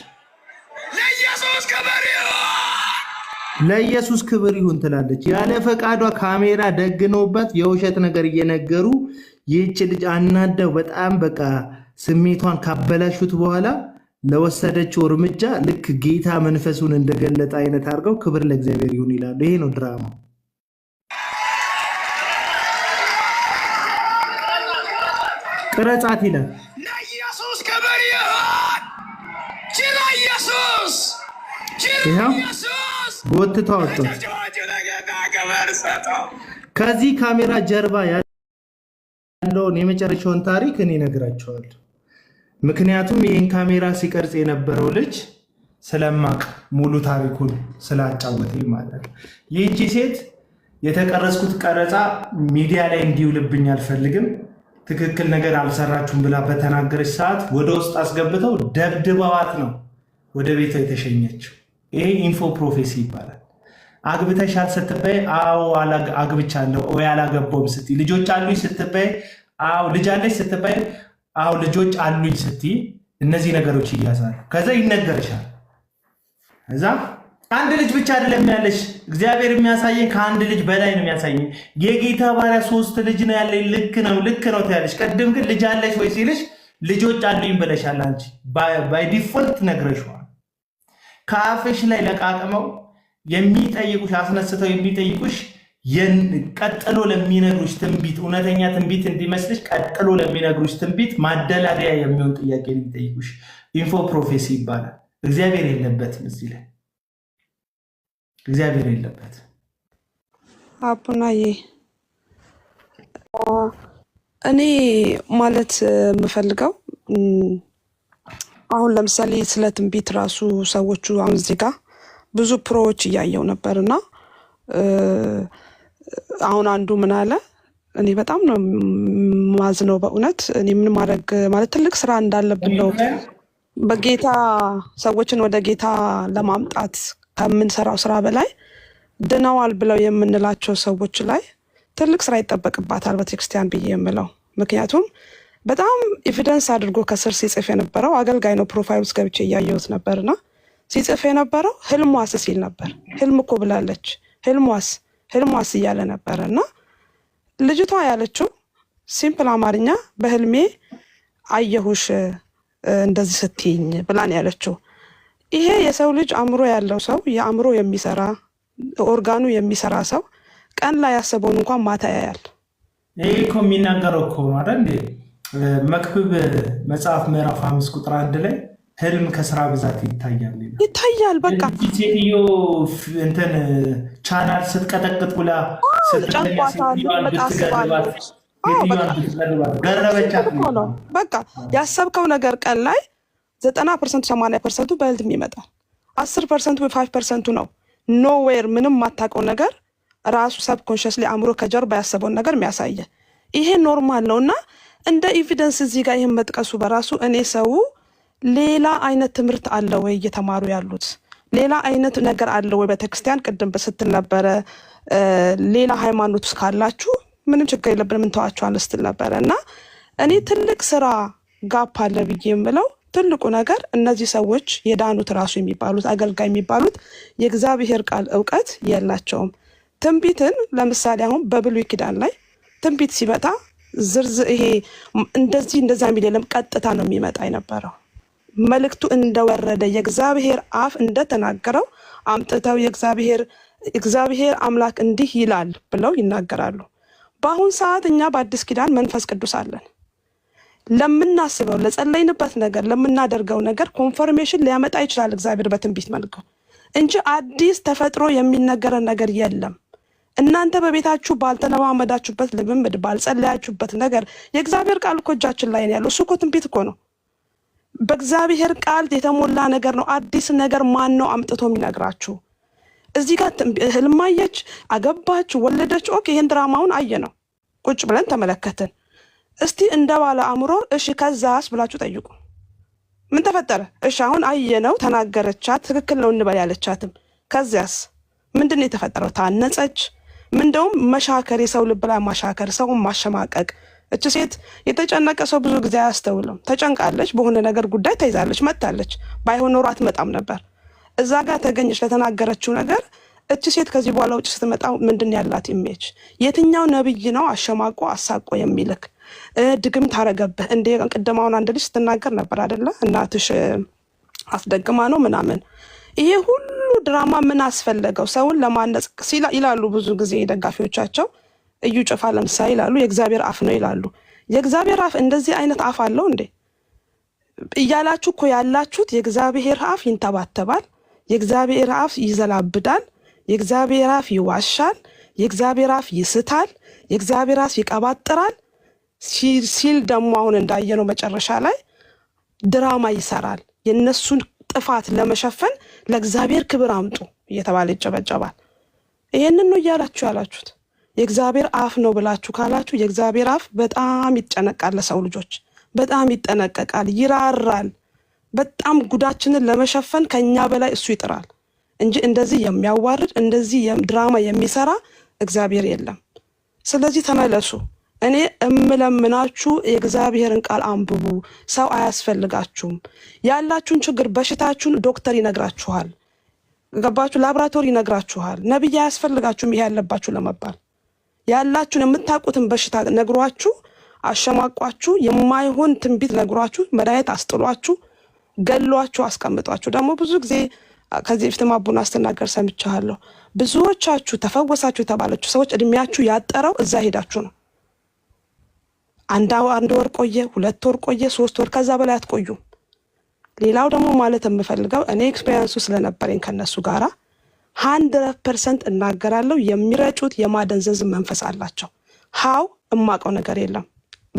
ለኢየሱስ ክብር ይሁን ትላለች። ያለ ፈቃዷ ካሜራ ደግነውባት የውሸት ነገር እየነገሩ ይህች ልጅ አናደው በጣም በቃ ስሜቷን ካበላሹት በኋላ ለወሰደችው እርምጃ ልክ ጌታ መንፈሱን እንደገለጠ አይነት አድርገው ክብር ለእግዚአብሔር ይሁን ይላሉ። ይሄ ነው ድራማ። ቅረጻት ይላል።
ለኢየሱስ ክብር ይሁን። ችራ ኢየሱስ
ጎትታ ወጣች። ከዚህ ካሜራ ጀርባ ያለውን የመጨረሻውን ታሪክ እኔ እነግራቸዋለሁ። ምክንያቱም ይህን ካሜራ ሲቀርጽ የነበረው ልጅ ስለማቅ ሙሉ ታሪኩን ስላጫወተኝ ማለት ነው። ይህቺ ሴት የተቀረጽኩት ቀረጻ ሚዲያ ላይ እንዲውልብኝ አልፈልግም፣ ትክክል ነገር አልሰራችሁም ብላ በተናገረች ሰዓት ወደ ውስጥ አስገብተው ደብድበዋት ነው ወደ ቤቷ የተሸኘችው። ይሄ ኢንፎ ፕሮፌሲ ይባላል። አግብተሻል ስትባይ አዎ አግብቻለሁ ወይ አላገባውም ስትይ፣ ልጆች አሉኝ ስትባይ አዎ ልጅ አለች ስትባይ አዎ ልጆች አሉኝ ስትይ፣ እነዚህ ነገሮች ይያዛሉ። ከዛ ይነገርሻል። እዛ አንድ ልጅ ብቻ አይደለም ያለሽ፣ እግዚአብሔር የሚያሳየኝ ከአንድ ልጅ በላይ ነው የሚያሳየኝ። የጌታ ባሪያ 3 ልጅ ነው ያለኝ። ልክ ነው ትያለሽ። ቀድም ግን ልጅ አለሽ ወይ ሲልሽ ልጆች አሉኝ ብለሻል። አንቺ ባይ ዲፎልት ነግረሽዋል። ከአፍሽ ላይ ለቃቅመው የሚጠይቁሽ አስነስተው የሚጠይቁሽ ቀጥሎ ለሚነግሩሽ ትንቢት፣ እውነተኛ ትንቢት እንዲመስልሽ ቀጥሎ ለሚነግሩሽ ትንቢት ማደላደያ የሚሆን ጥያቄ የሚጠይቁሽ ኢንፎ ፕሮፌሲ ይባላል። እግዚአብሔር የለበትም እዚህ ላይ እግዚአብሔር የለበት።
አቡናዬ እኔ ማለት የምፈልገው አሁን ለምሳሌ ስለ ትንቢት ራሱ ሰዎቹ አሁን እዚህ ጋር ብዙ ፕሮዎች እያየው ነበርና አሁን አንዱ ምን አለ እኔ በጣም ነው ማዝነው በእውነት። እኔ ምን ማድረግ ማለት ትልቅ ስራ እንዳለብን ነው በጌታ ሰዎችን ወደ ጌታ ለማምጣት ከምንሰራው ስራ በላይ ድነዋል ብለው የምንላቸው ሰዎች ላይ ትልቅ ስራ ይጠበቅባታል ቤተክርስቲያን ብዬ የምለው። ምክንያቱም በጣም ኤቪደንስ አድርጎ ከስር ሲጽፍ የነበረው አገልጋይ ነው። ፕሮፋይል ውስጥ ገብቼ እያየሁት ነበርና ሲጽፍ የነበረው ህልሟስ ሲል ነበር። ህልም እኮ ብላለች፣ ህልሟስ እያለ ነበር። እና ልጅቷ ያለችው ሲምፕል አማርኛ በህልሜ አየሁሽ እንደዚህ ስትይኝ ብላን ያለችው። ይሄ የሰው ልጅ አእምሮ ያለው ሰው የአእምሮ የሚሰራ ኦርጋኑ የሚሰራ ሰው ቀን ላይ ያሰበውን እንኳን ማታ ያያል።
ይሄ እኮ የሚናገረው እኮ አይደል? መክብብ መጽሐፍ ምዕራፍ 5 ቁጥር 1 ላይ ህልም ከስራ ብዛት ይታያል። በቃ ሴትዮ እንትን ቻናል ስትቀጠቅጥ ብላ
በቃ ያሰብከው ነገር ቀን ላይ 90% 80% በህልም ይመጣል። 10% ወይ 5% ነው ኖዌር ምንም ማታውቀው ነገር ራሱ ሰብኮንሽስሊ አእምሮ ከጀርባ ያሰበውን ነገር የሚያሳየ። ይሄ ኖርማል ነው። እና እንደ ኤቪደንስ እዚህ ጋር ይህን መጥቀሱ በራሱ እኔ ሰው ሌላ አይነት ትምህርት አለ ወይ እየተማሩ ያሉት ሌላ አይነት ነገር አለ ወይ ቤተክርስቲያን ቅድም ስትል ነበረ ሌላ ሃይማኖት ውስጥ ካላችሁ ምንም ችግር የለብንም እንተዋቸዋለን ስትል ነበረ። እና እኔ ትልቅ ስራ ጋፕ አለ ብዬ የምለው ትልቁ ነገር እነዚህ ሰዎች የዳኑት ራሱ የሚባሉት አገልጋይ የሚባሉት የእግዚአብሔር ቃል እውቀት የላቸውም። ትንቢትን ለምሳሌ አሁን በብሉይ ኪዳን ላይ ትንቢት ሲመጣ ዝርዝር ይሄ እንደዚህ እንደዛ የሚል የለም፣ ቀጥታ ነው የሚመጣ የነበረው። መልእክቱ እንደወረደ የእግዚአብሔር አፍ እንደተናገረው አምጥተው የእግዚአብሔር አምላክ እንዲህ ይላል ብለው ይናገራሉ። በአሁን ሰዓት እኛ በአዲስ ኪዳን መንፈስ ቅዱስ አለን። ለምናስበው ለጸለይንበት ነገር ለምናደርገው ነገር ኮንፈርሜሽን ሊያመጣ ይችላል እግዚአብሔር በትንቢት መልኩ እንጂ አዲስ ተፈጥሮ የሚነገረን ነገር የለም። እናንተ በቤታችሁ ባልተለማመዳችሁበት ልምምድ ባልጸለያችሁበት ነገር የእግዚአብሔር ቃል እኮ እጃችን ላይ ነው ያለው። እሱ እኮ ትንቢት እኮ ነው። በእግዚአብሔር ቃል የተሞላ ነገር ነው። አዲስ ነገር ማን ነው አምጥቶ የሚነግራችሁ? እዚህ ጋር ህልማየች፣ አገባች፣ ወለደች። ኦኬ ይሄን ድራማውን አየ ነው ቁጭ ብለን ተመለከትን። እስቲ እንደ ባለ አእምሮ እሺ ከዛስ ብላችሁ ጠይቁ። ምን ተፈጠረ? እሺ አሁን አየነው፣ ተናገረቻት፣ ትክክል ነው እንበል ያለቻትም ከዚያስ ምንድን ነው የተፈጠረው? ታነጸች። ምንደውም መሻከር፣ የሰው ልብ ላይ ማሻከር፣ ሰውን ማሸማቀቅ። እቺ ሴት የተጨነቀ ሰው ብዙ ጊዜ አያስተውልም። ተጨንቃለች፣ በሆነ ነገር ጉዳይ ተይዛለች፣ መጣለች። ባይሆን ኖሮ አትመጣም ነበር። እዛ ጋር ተገኘች ለተናገረችው ነገር። እቺ ሴት ከዚህ በኋላ ውጭ ስትመጣ ምንድን ያላት ኢሜጅ? የትኛው ነብይ ነው አሸማቆ አሳቆ የሚልክ? ድግም ታረገብህ እንደ ቅድማውን አንድ ልጅ ስትናገር ነበር አይደለ? እናትሽ አስደግማ ነው ምናምን። ይሄ ሁሉ ድራማ ምን አስፈለገው? ሰውን ለማነጽ ይላሉ ብዙ ጊዜ ደጋፊዎቻቸው። እዩ ጭፋ ለምሳሌ ይላሉ የእግዚአብሔር አፍ ነው ይላሉ። የእግዚአብሔር አፍ እንደዚህ አይነት አፍ አለው እንዴ እያላችሁ እኮ ያላችሁት። የእግዚአብሔር አፍ ይንተባተባል፣ የእግዚአብሔር አፍ ይዘላብዳል፣ የእግዚአብሔር አፍ ይዋሻል፣ የእግዚአብሔር አፍ ይስታል፣ የእግዚአብሔር አፍ ይቀባጥራል ሲል ደግሞ አሁን እንዳየነው መጨረሻ ላይ ድራማ ይሰራል። የነሱን ጥፋት ለመሸፈን ለእግዚአብሔር ክብር አምጡ እየተባለ ይጨበጨባል። ይሄንን ነው እያላችሁ ያላችሁት። የእግዚአብሔር አፍ ነው ብላችሁ ካላችሁ የእግዚአብሔር አፍ በጣም ይጨነቃል፣ ለሰው ልጆች በጣም ይጠነቀቃል፣ ይራራል። በጣም ጉዳችንን ለመሸፈን ከኛ በላይ እሱ ይጥራል እንጂ እንደዚህ የሚያዋርድ እንደዚህ ድራማ የሚሰራ እግዚአብሔር የለም። ስለዚህ ተመለሱ። እኔ እምለምናችሁ የእግዚአብሔርን ቃል አንብቡ። ሰው አያስፈልጋችሁም። ያላችሁን ችግር በሽታችሁን ዶክተር ይነግራችኋል። ገባችሁ? ላብራቶሪ ይነግራችኋል። ነብይ አያስፈልጋችሁም ይሄ ያለባችሁ ለመባል። ያላችሁን የምታውቁትን በሽታ ነግሯችሁ አሸማቋችሁ የማይሆን ትንቢት ነግሯችሁ መድኃኒት አስጥሏችሁ ገሏችሁ አስቀምጧችሁ። ደግሞ ብዙ ጊዜ ከዚህ በፊት ማቡና አስተናገር ሰምቻለሁ። ብዙዎቻችሁ ተፈወሳችሁ የተባለችሁ ሰዎች እድሜያችሁ ያጠረው እዛ ሄዳችሁ ነው። አንድ ወር ቆየ፣ 2 ወር ቆየ፣ 3 ወር ከዛ በላይ አትቆዩም። ሌላው ደግሞ ማለት የምፈልገው እኔ ኤክስፔሪንሱ ስለነበረኝ ከነሱ ጋራ 100% እናገራለሁ። የሚረጩት የማደንዘዝ መንፈስ አላቸው። ሃው እማቀው ነገር የለም፣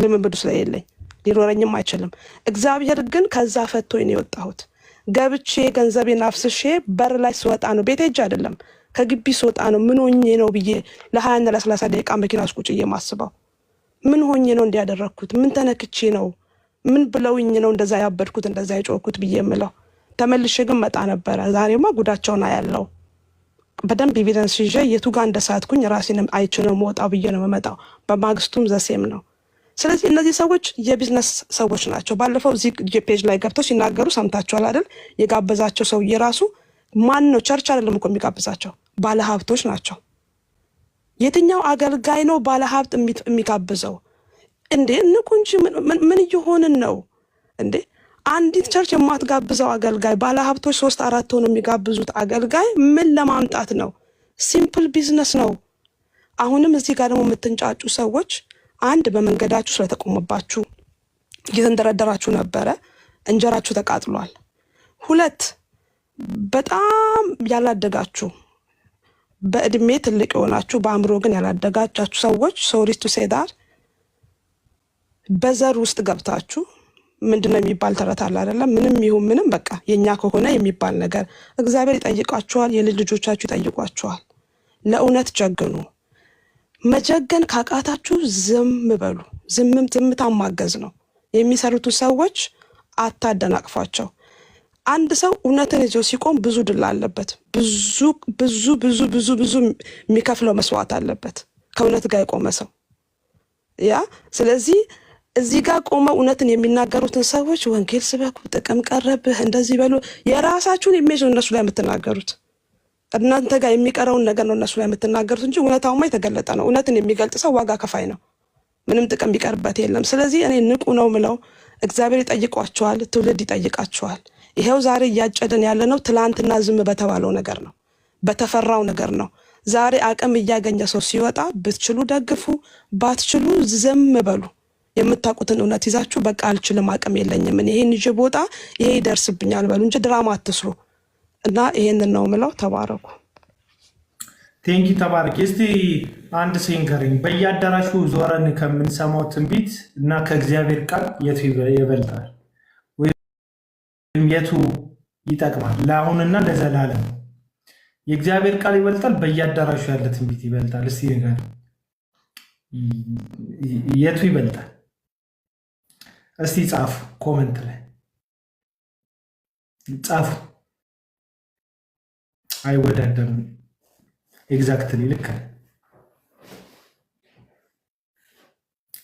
ልምምዱ ስለሌለኝ ሊኖረኝም አይችልም። እግዚአብሔር ግን ከዛ ፈቶኝ ነው የወጣሁት። ገብቼ ገንዘቤን አፍስሼ በር ላይ ስወጣ ነው፣ ቤቴ እጅ አይደለም ከግቢ ስወጣ ነው ምን ሆኜ ነው ብዬ ለ20 ለ30 ደቂቃ መኪና ውስጥ ቁጭ የማስበው። ምን ሆኜ ነው እንዲያደረኩት? ምን ተነክቼ ነው? ምን ብለውኝ ነው እንደዛ ያበድኩት እንደዛ የጮኩት ብዬ የምለው? ተመልሼ ግን መጣ ነበረ። ዛሬማ ጉዳቸውን አያለው። በደንብ ኤቪደንስ ይዤ የቱ ጋር እንደሳትኩኝ ራሴንም አይችልም መውጣው ብዬ ነው የምመጣው። በማግስቱም ዘሴም ነው። ስለዚህ እነዚህ ሰዎች የቢዝነስ ሰዎች ናቸው። ባለፈው እዚህ ፔጅ ላይ ገብተው ሲናገሩ ሰምታችኋል አይደል? የጋበዛቸው ሰው የራሱ ማን ነው? ቸርች አይደለም እኮ የሚጋብዛቸው፣ ባለሀብቶች ናቸው። የትኛው አገልጋይ ነው ባለሀብት የሚጋብዘው እንዴ? ንቁ እንጂ ምን እየሆንን ነው እንዴ? አንዲት ቸርች የማትጋብዘው አገልጋይ ባለሀብቶች 3-4 ሆነው የሚጋብዙት አገልጋይ ምን ለማምጣት ነው? ሲምፕል ቢዝነስ ነው። አሁንም እዚህ ጋር ደግሞ የምትንጫጩ ሰዎች አንድ በመንገዳችሁ ስለተቆመባችሁ እየተንደረደራችሁ ነበረ፣ እንጀራችሁ ተቃጥሏል። 2 በጣም ያላደጋችሁ በእድሜ ትልቅ የሆናችሁ በአእምሮ ግን ያላደጋቻችሁ ሰዎች ሶሪስቱ ሴዳር በዘር ውስጥ ገብታችሁ ምንድነው የሚባል ተረት አለ አይደለም? ምንም ይሁን ምንም በቃ የኛ ከሆነ የሚባል ነገር እግዚአብሔር ይጠይቃችኋል፣ የልጅ ልጆቻችሁ ይጠይቋችኋል። ለእውነት ጀግኑ። መጀገን ካቃታችሁ ዝም በሉ። ዝምታ ማገዝ ነው። የሚሰሩት ሰዎች አታደናቅፏቸው። አንድ ሰው እውነትን ይዞ ሲቆም ብዙ ድል አለበት። ብዙ ብዙ ብዙ ብዙ ብዙ የሚከፍለው መስዋዕት አለበት ከእውነት ጋር የቆመ ሰው ያ። ስለዚህ እዚህ ጋር ቆመው እውነትን የሚናገሩትን ሰዎች ወንጌል ስበኩ፣ ጥቅም ቀረብህ፣ እንደዚህ በሉ። የራሳችሁን ኢሜጅ ነው እነሱ ላይ የምትናገሩት። እናንተ ጋር የሚቀረውን ነገር ነው እነሱ ላይ የምትናገሩት እንጂ እውነታውማ የተገለጠ ነው። እውነትን የሚገልጥ ሰው ዋጋ ከፋይ ነው። ምንም ጥቅም ቢቀርበት የለም። ስለዚህ እኔ ንቁ ነው ምለው። እግዚአብሔር ይጠይቋቸዋል፣ ትውልድ ይጠይቃቸዋል። ይሄው ዛሬ እያጨደን ያለ ነው ትላንትና ዝም በተባለው ነገር ነው፣ በተፈራው ነገር ነው። ዛሬ አቅም እያገኘ ሰው ሲወጣ ብትችሉ ደግፉ፣ ባትችሉ ዝም በሉ። የምታውቁትን እውነት ይዛችሁ በቃ አልችልም፣ አቅም የለኝም፣ ይሄን ይዤ ቦታ ይሄ ይደርስብኛል በሉ እንጂ ድራማ አትስሩ። እና ይሄንን ነው ምለው። ተባረኩ።
ቴንኪ ተባረክ። እስቲ አንድ ሲንገሪኝ በየአዳራሹ ዞረን ከምንሰማው ትንቢት እና ከእግዚአብሔር ቃል የቱ ይበልጣል ወይም የቱ ይጠቅማል? ለአሁንና ለዘላለም የእግዚአብሔር ቃል ይበልጣል? በየአዳራሹ ያለ ትንቢት ይበልጣል? እስቲ ንገር፣ የቱ ይበልጣል? እስቲ ጻፉ፣ ኮመንት ላይ ጻፉ። አይወዳደርም። ኤግዛክትሊ ልክ ነው።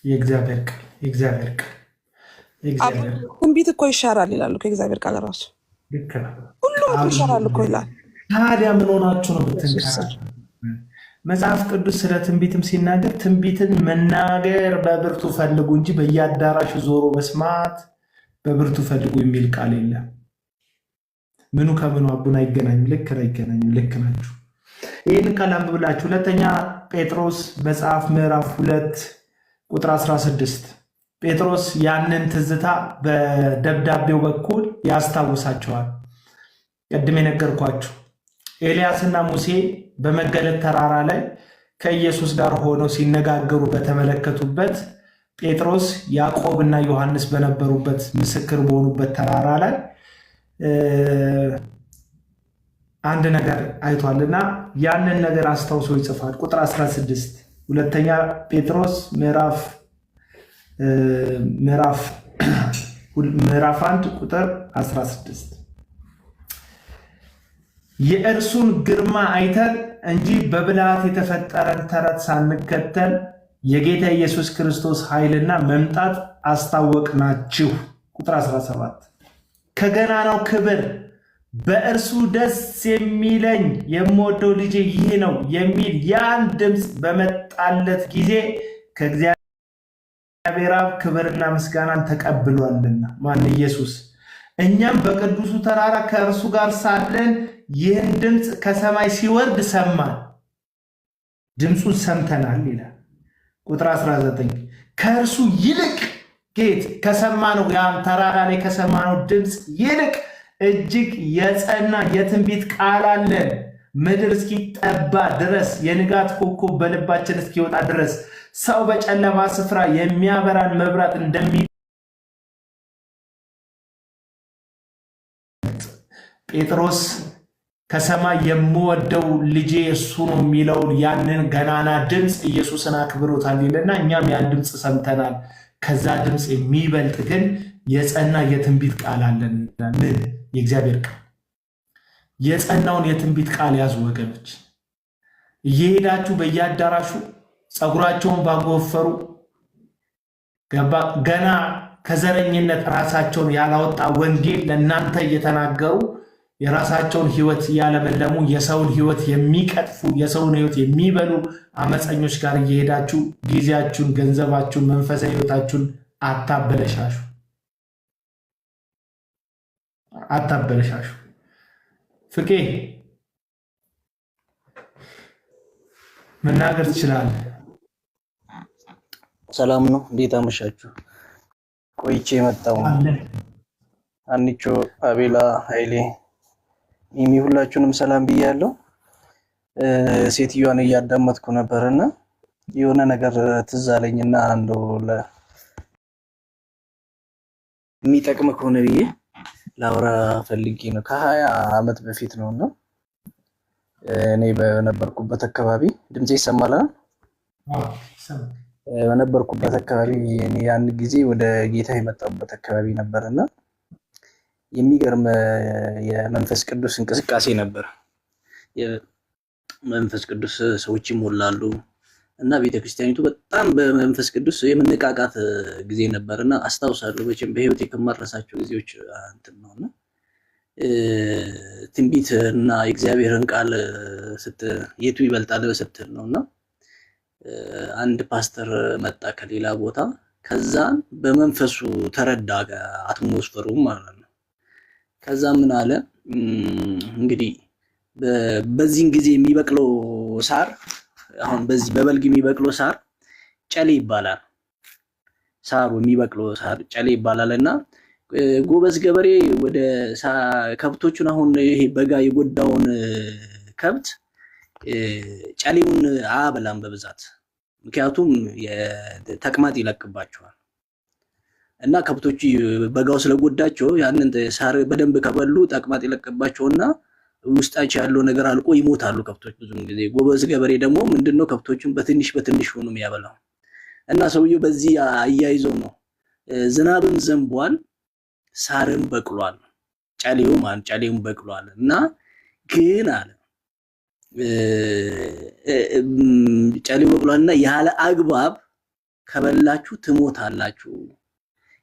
የእግዚአብሔር ቃል ትንቢት እኮ ይሻራል ይላሉ። ከእግዚአብሔር ቃል ራሱ ልክ ነው። ሁሉም እኮ ይሻራል እኮ ይላል። ታዲያ ምን ሆናችሁ ነው ብትንካራ? መጽሐፍ ቅዱስ ስለ ትንቢትም ሲናገር ትንቢትን መናገር በብርቱ ፈልጉ እንጂ በየአዳራሹ ዞሮ መስማት በብርቱ ፈልጉ የሚል ቃል የለም። ምኑ ከምኑ አቡን አይገናኝም። ልክ አይገናኝም። ልክ ናችሁ። ይህን ካላንብብላችሁ ሁለተኛ ጴጥሮስ መጽሐፍ ምዕራፍ 2 ቁጥር 16 ጴጥሮስ ያንን ትዝታ በደብዳቤው በኩል ያስታውሳቸዋል። ቅድም የነገርኳችሁ ኤልያስና ሙሴ በመገለጥ ተራራ ላይ ከኢየሱስ ጋር ሆነው ሲነጋገሩ በተመለከቱበት ጴጥሮስ ያዕቆብና ዮሐንስ በነበሩበት ምስክር በሆኑበት ተራራ ላይ አንድ ነገር አይቷልና ያንን ነገር አስታውሶ ይጽፋል። ቁጥር 16 ሁለተኛ ጴጥሮስ ምዕራፍ 1 ቁጥር 16 የእርሱን ግርማ አይተን እንጂ በብልሃት የተፈጠረን ተረት ሳንከተል የጌታ ኢየሱስ ክርስቶስ ኃይልና መምጣት አስታወቅናችሁ። ቁጥር 17 ከገናናው ክብር በእርሱ ደስ የሚለኝ የምወደው ልጄ ይህ ነው የሚል ያን ድምፅ በመጣለት ጊዜ ከእግዚአብሔር አብ ክብርና ምስጋናን ተቀብሏልና። ማን? ኢየሱስ። እኛም በቅዱሱ ተራራ ከእርሱ ጋር ሳለን ይህን ድምፅ ከሰማይ ሲወርድ ሰማን። ድምፁን ሰምተናል ይላል። ቁጥር 19 ከእርሱ ይልቅ ጌት ከሰማነው ያን ተራራ ላይ ከሰማነው ድምፅ ይልቅ እጅግ የጸና የትንቢት ቃል አለን። ምድር እስኪጠባ ድረስ የንጋት ኮከብ በልባችን እስኪወጣ ድረስ ሰው በጨለማ ስፍራ የሚያበራን መብራት እንደሚ ጴጥሮስ ከሰማይ የምወደው ልጄ እሱ ነው የሚለውን ያንን ገናና ድምፅ ኢየሱስን አክብሮታል ይልና እኛም ያን ድምፅ ሰምተናል። ከዛ ድምፅ የሚበልጥ ግን የጸና የትንቢት ቃል አለን። ምን? የእግዚአብሔር ቃል። የጸናውን የትንቢት ቃል ያዙ ወገኖች። እየሄዳችሁ በየአዳራሹ ፀጉራቸውን ባጎፈሩ ገና ከዘረኝነት ራሳቸውን ያላወጣ ወንጌል ለእናንተ እየተናገሩ የራሳቸውን ህይወት ያለመለሙ የሰውን ህይወት የሚቀጥፉ የሰውን ህይወት የሚበሉ አመፀኞች ጋር እየሄዳችሁ ጊዜያችሁን፣ ገንዘባችሁን፣ መንፈሳዊ ህይወታችሁን አታበለሻሹ። ፍቄ መናገር ትችላለህ።
ሰላም ነው። እንዴት አመሻችሁ? ቆይቼ መጣሁ። አንቾ፣ አቤላ፣ ኃይሌ፣ ሚሚ ሁላችሁንም ሰላም ብያለሁ። ሴትዮዋን እያዳመጥኩ ነበርና የሆነ ነገር ትዝ አለኝና አንዱ የሚጠቅም ከሆነ ብዬ ላውራ ፈልጌ ነው። ከ20 ዓመት በፊት ነውና እኔ በነበርኩበት አካባቢ ድምጼ ይሰማል? በነበርኩበት አካባቢ እኔ ያን ጊዜ ወደ ጌታ የመጣሁበት አካባቢ ነበርና የሚገርም የመንፈስ ቅዱስ እንቅስቃሴ ነበር። የመንፈስ ቅዱስ ሰዎች ይሞላሉ እና ቤተክርስቲያኒቱ በጣም በመንፈስ ቅዱስ የመነቃቃት ጊዜ ነበርና አስታውሳለሁ። መቼም በህይወቴ ከማረሳቸው ጊዜዎች እንትን ነውና ትንቢት እና የእግዚአብሔርን ቃል የቱ ይበልጣል ስትል ነውና አንድ ፓስተር መጣ ከሌላ ቦታ። ከዛ በመንፈሱ ተረዳ አትሞስፈሩ ማለት ነው። ከዛ ምን አለ እንግዲህ በዚህን ጊዜ የሚበቅለው ሳር፣ አሁን በዚህ በበልግ የሚበቅለው ሳር ጨሌ ይባላል። ሳሩ የሚበቅለው ሳር ጨሌ ይባላልና ጎበዝ ገበሬ ወደ ከብቶቹን አሁን ይሄ በጋ የጎዳውን ከብት ጨሌውን አያበላም በብዛት፣ ምክንያቱም ተቅማጥ ይለቅባቸዋል እና ከብቶቹ በጋው ስለጎዳቸው ያንን ሳር በደንብ ከበሉ ተቅማጥ ይለቅባቸውና ውስጣቸው ያለው ነገር አልቆ ይሞታሉ ከብቶች ብዙ ጊዜ። ጎበዝ ገበሬ ደግሞ ምንድነው ከብቶቹን በትንሽ ሆኖ የሚያበላው እና ሰውየው በዚህ አያይዘው ነው ዝናብም ዘንቧል ሳርም በቅሏል፣ ጨሌውም በቅሏል እና ግን አለ ጨሌው በቅሏልና ያለ አግባብ ከበላችሁ ትሞታላችሁ።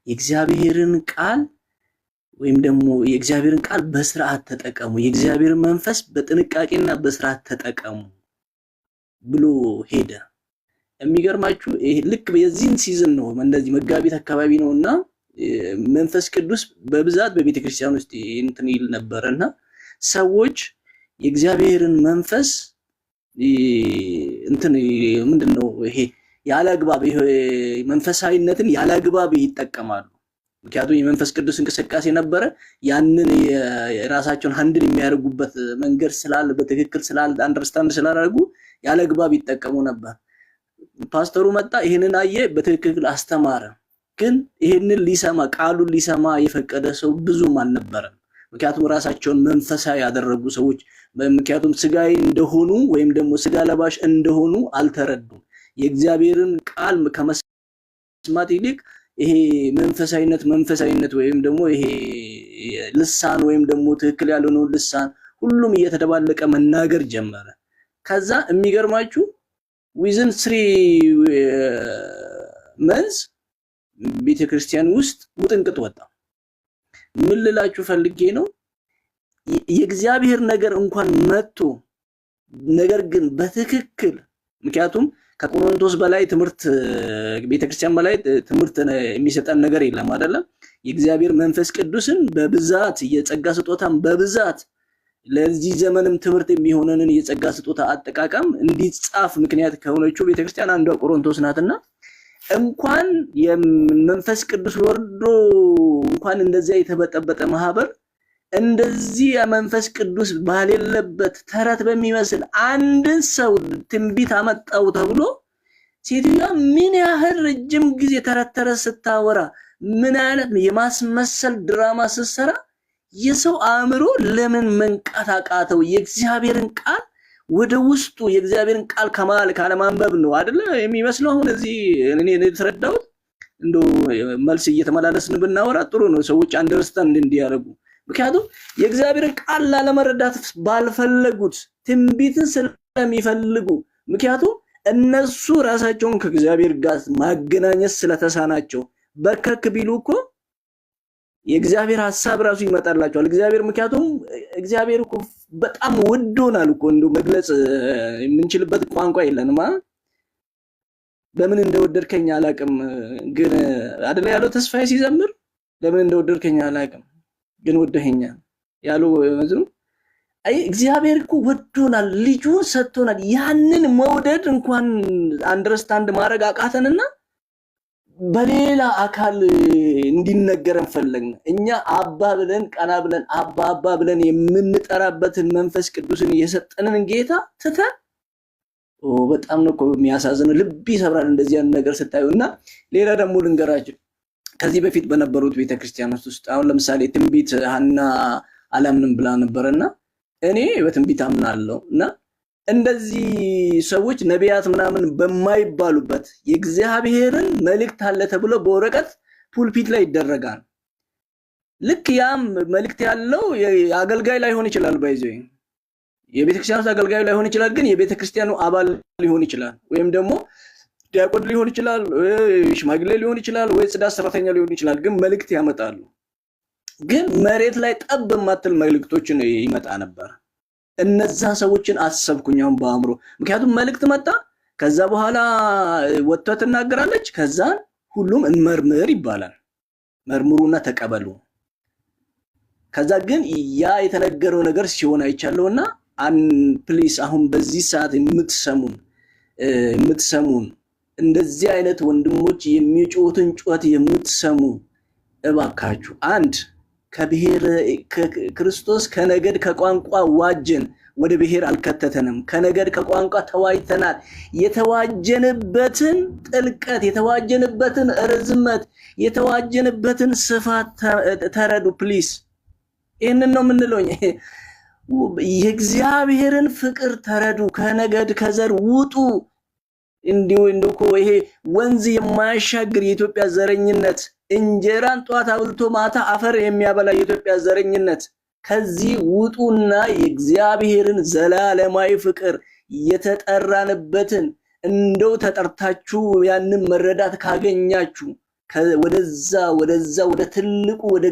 የእግዚአብሔርን ቃል ወይም ደግሞ የእግዚአብሔርን ቃል በስርዓት ተጠቀሙ፣ የእግዚአብሔርን መንፈስ በጥንቃቄና በስርዓት ተጠቀሙ ብሎ ሄደ። የሚገርማችሁ ልክ የዚህን ሲዝን ነው እንደዚህ መጋቢት አካባቢ ነውና መንፈስ ቅዱስ በብዛት በቤተክርስቲያን ውስጥ እንትን ይል ነበርና ሰዎች የእግዚአብሔርን መንፈስ እንትን ምንድነው ይሄ ያለአግባብ መንፈሳዊነትን ያለአግባብ ይጠቀማሉ። ምክንያቱም የመንፈስ ቅዱስ እንቅስቃሴ ነበረ። ያንን የራሳቸውን ሃንድል የሚያደርጉበት መንገድ ስላለ በትክክል አንደርስታንድ ስላደረጉ ያለአግባብ ይጠቀሙ ነበር። ፓስተሩ መጣ፣ ይሄንን አየ፣ በትክክል አስተማረ። ግን ይሄንን ቃሉን ሊሰማ የፈቀደ ሰው ብዙም አልነበረም። ምክንያቱም ራሳቸውን መንፈሳዊ ያደረጉ ሰዎች ምክንያቱም ስጋዊ እንደሆኑ ወይም ደግሞ ስጋ ለባሽ እንደሆኑ አልተረዱም። የእግዚአብሔርን ቃል ከመስማት ይልቅ ይሄ መንፈሳዊነት ወይም ደግሞ ይሄ ልሳን ወይም ደግሞ ትክክል ያልሆነው ልሳን ሁሉም እየተደባለቀ መናገር ጀመረ። ከዛ የሚገርማችሁ ዊዝን 3 መንዝ ቤተክርስቲያን ውስጥ ውጥንቅጥ ወጣ። ምን ልላችሁ ፈልጌ ነው የእግዚአብሔር ነገር እንኳን መጥቶ ነገር ግን በትክክል ምክንያቱም ከቆሮንቶስ በላይ ትምህርት ቤተክርስቲያን በላይ ትምህርት የሚሰጠን ነገር የለም አይደለም። የእግዚአብሔር መንፈስ ቅዱስን በብዛት የጸጋ ስጦታን በብዛት ለዚህ ዘመንም ትምህርት የሚሆነንን የጸጋ ስጦታ አጠቃቀም እንዲጻፍ ምክንያት ከሆነችው ቤተክርስቲያን አንዷ ቆሮንቶስ ናትና እንኳን የመንፈስ ቅዱስ ወርዶ እንኳን እንደዚያ የተበጠበጠ ማህበር እንደዚህ የመንፈስ ቅዱስ ባሌለበት ተረት በሚመስል አንድን ሰው ትንቢት አመጣው ተብሎ ሴትዮዋ ምን ያህል ረጅም ጊዜ ተረት ስታወራ ምን አይነት የማስመሰል ድራማ ስትሰራ የሰው አእምሮ ለምን መንቃት አቃተው? የእግዚአብሔርን ቃል ወደ ውስጡ የእግዚአብሔርን ቃል ካለማንበብ ነው አይደለ የሚመስለው። አሁን እዚህ እኔ የተረዳሁት እንደው መልስ እየተመላለስን ብናወራ ጥሩ ነው፣ ሰዎች አንደርስታንድ እንዲያደርጉ። ምክንያቱም የእግዚአብሔርን ቃል ላለመረዳት ባልፈለጉት ትንቢትን ስለሚፈልጉ፣ ምክንያቱም እነሱ ራሳቸውን ከእግዚአብሔር ጋር ማገናኘት ስለተሳናቸው በርከክ ቢሉ እኮ የእግዚአብሔር ሐሳብ ራሱ ይመጣላቸዋል። እግዚአብሔር ምክንያቱም እግዚአብሔር እኮ በጣም ወዶናል እኮ እንደው መግለጽ የምንችልበት ቋንቋ የለንም። በምን እንደወደድከኝ አላቅም ግን አይደል ያለው ተስፋዬ ሲዘምር፣ ለምን እንደወደድከኝ አላቅም ግን ወደኸኛል ያለው መዝሙር። አይ እግዚአብሔር እኮ ወዶናል፣ ልጁን ሰጥቶናል። ያንን መውደድ እንኳን አንደርስታንድ ማድረግ አቃተንና በሌላ አካል እንዲነገረን ፈለግን። እኛ አባ ብለን ቀና ብለን አባ ብለን የምንጠራበትን መንፈስ ቅዱስን የሰጠንን ጌታ ትተን በጣም ነው እኮ የሚያሳዝነው። ልብ ይሰብራል እንደዚህ ያን ነገር ስታዩና። ሌላ ደግሞ ልንገራችሁ ከዚህ በፊት በነበሩት ቤተክርስቲያኖች ውስጥ አሁን ለምሳሌ ትንቢት ሐና አላምንም ብላ ነበርና እኔ በትንቢት አምናለሁ እና እንደዚህ ሰዎች ነቢያት ምናምን በማይባሉበት የእግዚአብሔርን መልእክት አለ ተብሎ በወረቀት ፑልፒት ላይ ይደረጋል። ልክ ያም መልእክት ያለው አገልጋይ ላይሆን ይችላል፣ ባይዘይ የቤተክርስቲያኑ አገልጋይ ላይሆን ይችላል፣ ግን የቤተክርስቲያኑ አባል ሊሆን ይችላል፣ ወይም ደግሞ ዲያቆን ሊሆን ይችላል፣ ሽማግሌ ሊሆን ይችላል፣ ወይ ጽዳት ሰራተኛ ሊሆን ይችላል። ግን መልእክት ያመጣሉ። ግን መሬት ላይ ጠብ ማተል መልእክቶችን ይመጣ ነበር። እነዛ ሰዎችን አሰብኩኝ አሁን በአእምሮ። ምክንያቱም መልእክት መጣ፣ ከዛ በኋላ ወጥታ ትናገራለች፣ ከዛ ሁሉም እንመርምር ይባላል። መርምሩና ተቀበሉ። ከዛ ግን ያ የተነገረው ነገር ሲሆን አይቻለውና ፕሊስ አሁን በዚህ ሰዓት የምትሰሙን እንደዚህ አይነት ወንድሞች የሚጮቱን ጩኸት የምትሰሙ እባካችሁ አንድ ከብሔር ክርስቶስ ከነገድ ከቋንቋ ዋጀን፣ ወደ ብሔር አልከተተንም። ከነገድ ከቋንቋ ተዋጅተናል። የተዋጀንበትን ጥልቀት፣ የተዋጀንበትን ርዝመት፣ የተዋጀንበትን ስፋት ተረዱ ፕሊስ። ይህንን ነው የምንለው። የእግዚአብሔርን ፍቅር ተረዱ። ከነገድ ከዘር ውጡ። እንዲሁ ይሄ ወንዝ የማያሻግር የኢትዮጵያ ዘረኝነት፣ እንጀራን ጧት አብልቶ ማታ አፈር የሚያበላ የኢትዮጵያ ዘረኝነት፣ ከዚህ ውጡና የእግዚአብሔርን ዘላለማዊ ፍቅር የተጠራንበትን እንደው ተጠርታችሁ ያንን መረዳት ካገኛችሁ ወደ ትልቁ ወደ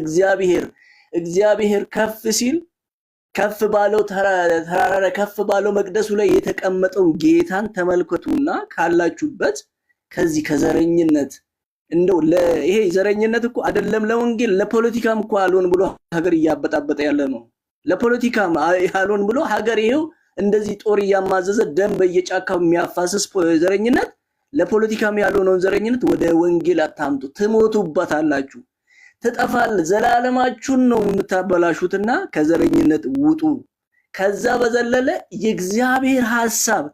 እግዚአብሔር ከፍ ሲል ከፍ ባለው ተራራ ከፍ ባለው መቅደሱ ላይ የተቀመጠው ጌታን ተመልከቱና ካላችሁበት ከዚህ ከዘረኝነት እንደው ይሄ ዘረኝነት እኮ አይደለም ለወንጌል ለፖለቲካም እኮ አልሆን ብሎ ሀገር እያበጣበጠ ያለ ነው። ለፖለቲካም አልሆን ብሎ ሀገር ይሄው እንደዚህ ጦር እያማዘዘ ደም በየጫካው የሚያፋስስ ዘረኝነት፣ ለፖለቲካም ያልሆነውን ዘረኝነት ወደ ወንጌል አታምጡ፣ ትሞቱበታላችሁ፣ ትጠፋል። ዘላለማችሁን ነው የምታበላሹትና ከዘረኝነት ውጡ። ከዛ በዘለለ የእግዚአብሔር ሐሳብ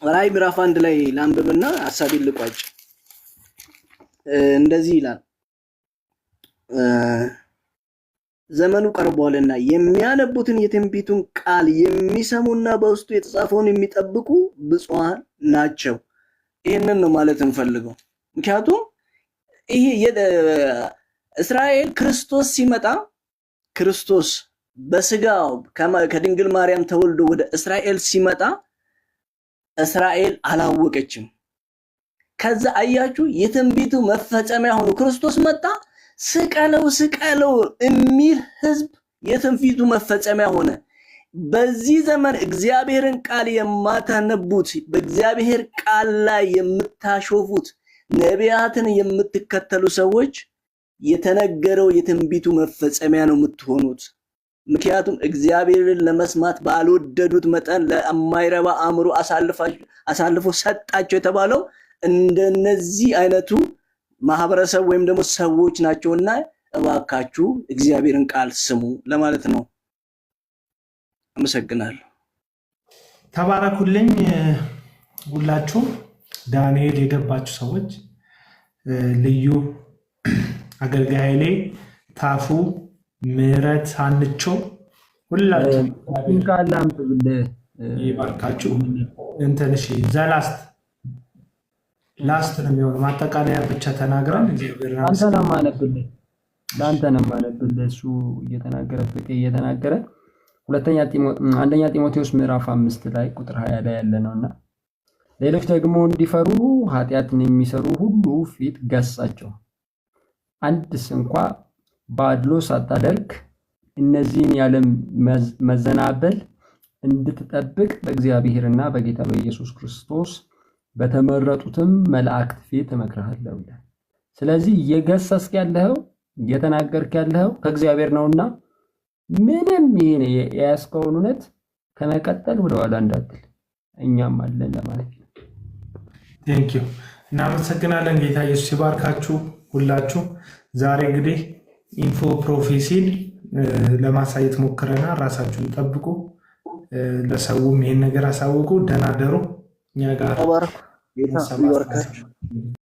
ራዕይ ምዕራፍ 1 ላይ ላንብብና ሐሳቤን ልቋጭ። እንደዚህ ይላል፣ ዘመኑ ቀርቧልና የሚያነቡትን የትንቢቱን ቃል የሚሰሙና በውስጡ የተጻፈውን የሚጠብቁ ብፁዓን ናቸው። ይሄንን ነው ማለት እንፈልገው። ምክንያቱም ይሄ እስራኤል ክርስቶስ ሲመጣ ክርስቶስ በስጋው ከድንግል ማርያም ተወልዶ ወደ እስራኤል ሲመጣ እስራኤል አላወቀችም። ከዛ አያችሁ የትንቢቱ መፈጸሚያ ሆኖ ክርስቶስ መጣ። ስቀለው የሚል ህዝብ የትንቢቱ መፈጸሚያ ሆነ። በዚህ ዘመን እግዚአብሔርን ቃል የማታነቡት፣ በእግዚአብሔር ቃል ላይ የምታሾፉት፣ ነቢያትን የምትከተሉ ሰዎች የተነገረው የትንቢቱ መፈጸሚያ ነው የምትሆኑት። ምክንያቱም እግዚአብሔርን ለመስማት ባልወደዱት መጠን ለማይረባ አእምሮ አሳልፎ ሰጣቸው የተባለው እንደነዚህ አይነቱ ማህበረሰብ ወይም ደግሞ ሰዎች ናቸውና እባካችሁ እግዚአብሔርን ቃል ስሙ ለማለት ነው። አመሰግናለሁ።
ተባረኩልኝ ሁላችሁ። ዳንኤል የገባችሁ ሰዎች ልዩ አገልጋይ ኃይሌ ታፉ ምህረት አንቸው ሁላችሁ
ቃል አንብብልህ
ይባርካችሁ። እንትን እሺ ላስት ነው የሚሆነው። ማጠቃለያ ብቻ ተናግረን
ለአንተ ነው የማነብልህ። እሱ እየተናገረ ፍቄ እየተናገረ አንደኛ ጢሞቴዎስ ምዕራፍ 5 ላይ ቁጥር 20 ላይ ያለ ነውና ሌሎች ደግሞ እንዲፈሩ ኃጢአትን የሚሰሩ ሁሉ ፊት ገሳቸው፣ አንድስ እንኳ በአድሎ ሳታደርግ እነዚህን ያለም መዘናበል እንድትጠብቅ በእግዚአብሔርና በጌታ በኢየሱስ ክርስቶስ በተመረጡትም መላእክት ፊት እመክርሃለሁ ይላል። ስለዚህ እየገሰስክ ያለኸው እየተናገርክ ያለኸው ከእግዚአብሔር ነውና ምንም ይሄን የያዝከውን እውነት ከመቀጠል ወደኋላ እንዳትል እኛም አለን ለማለት ነው።
ቴንኪዩ እናመሰግናለን። ጌታ ኢየሱስ ይባርካችሁ ሁላችሁ። ዛሬ እንግዲህ ኢንፎ ፕሮፌሲን ለማሳየት ሞክረናል። ራሳችሁን ጠብቁ፣ ለሰውም ይሄን ነገር አሳውቁ። ደህና ደሩ። እኛ ጋር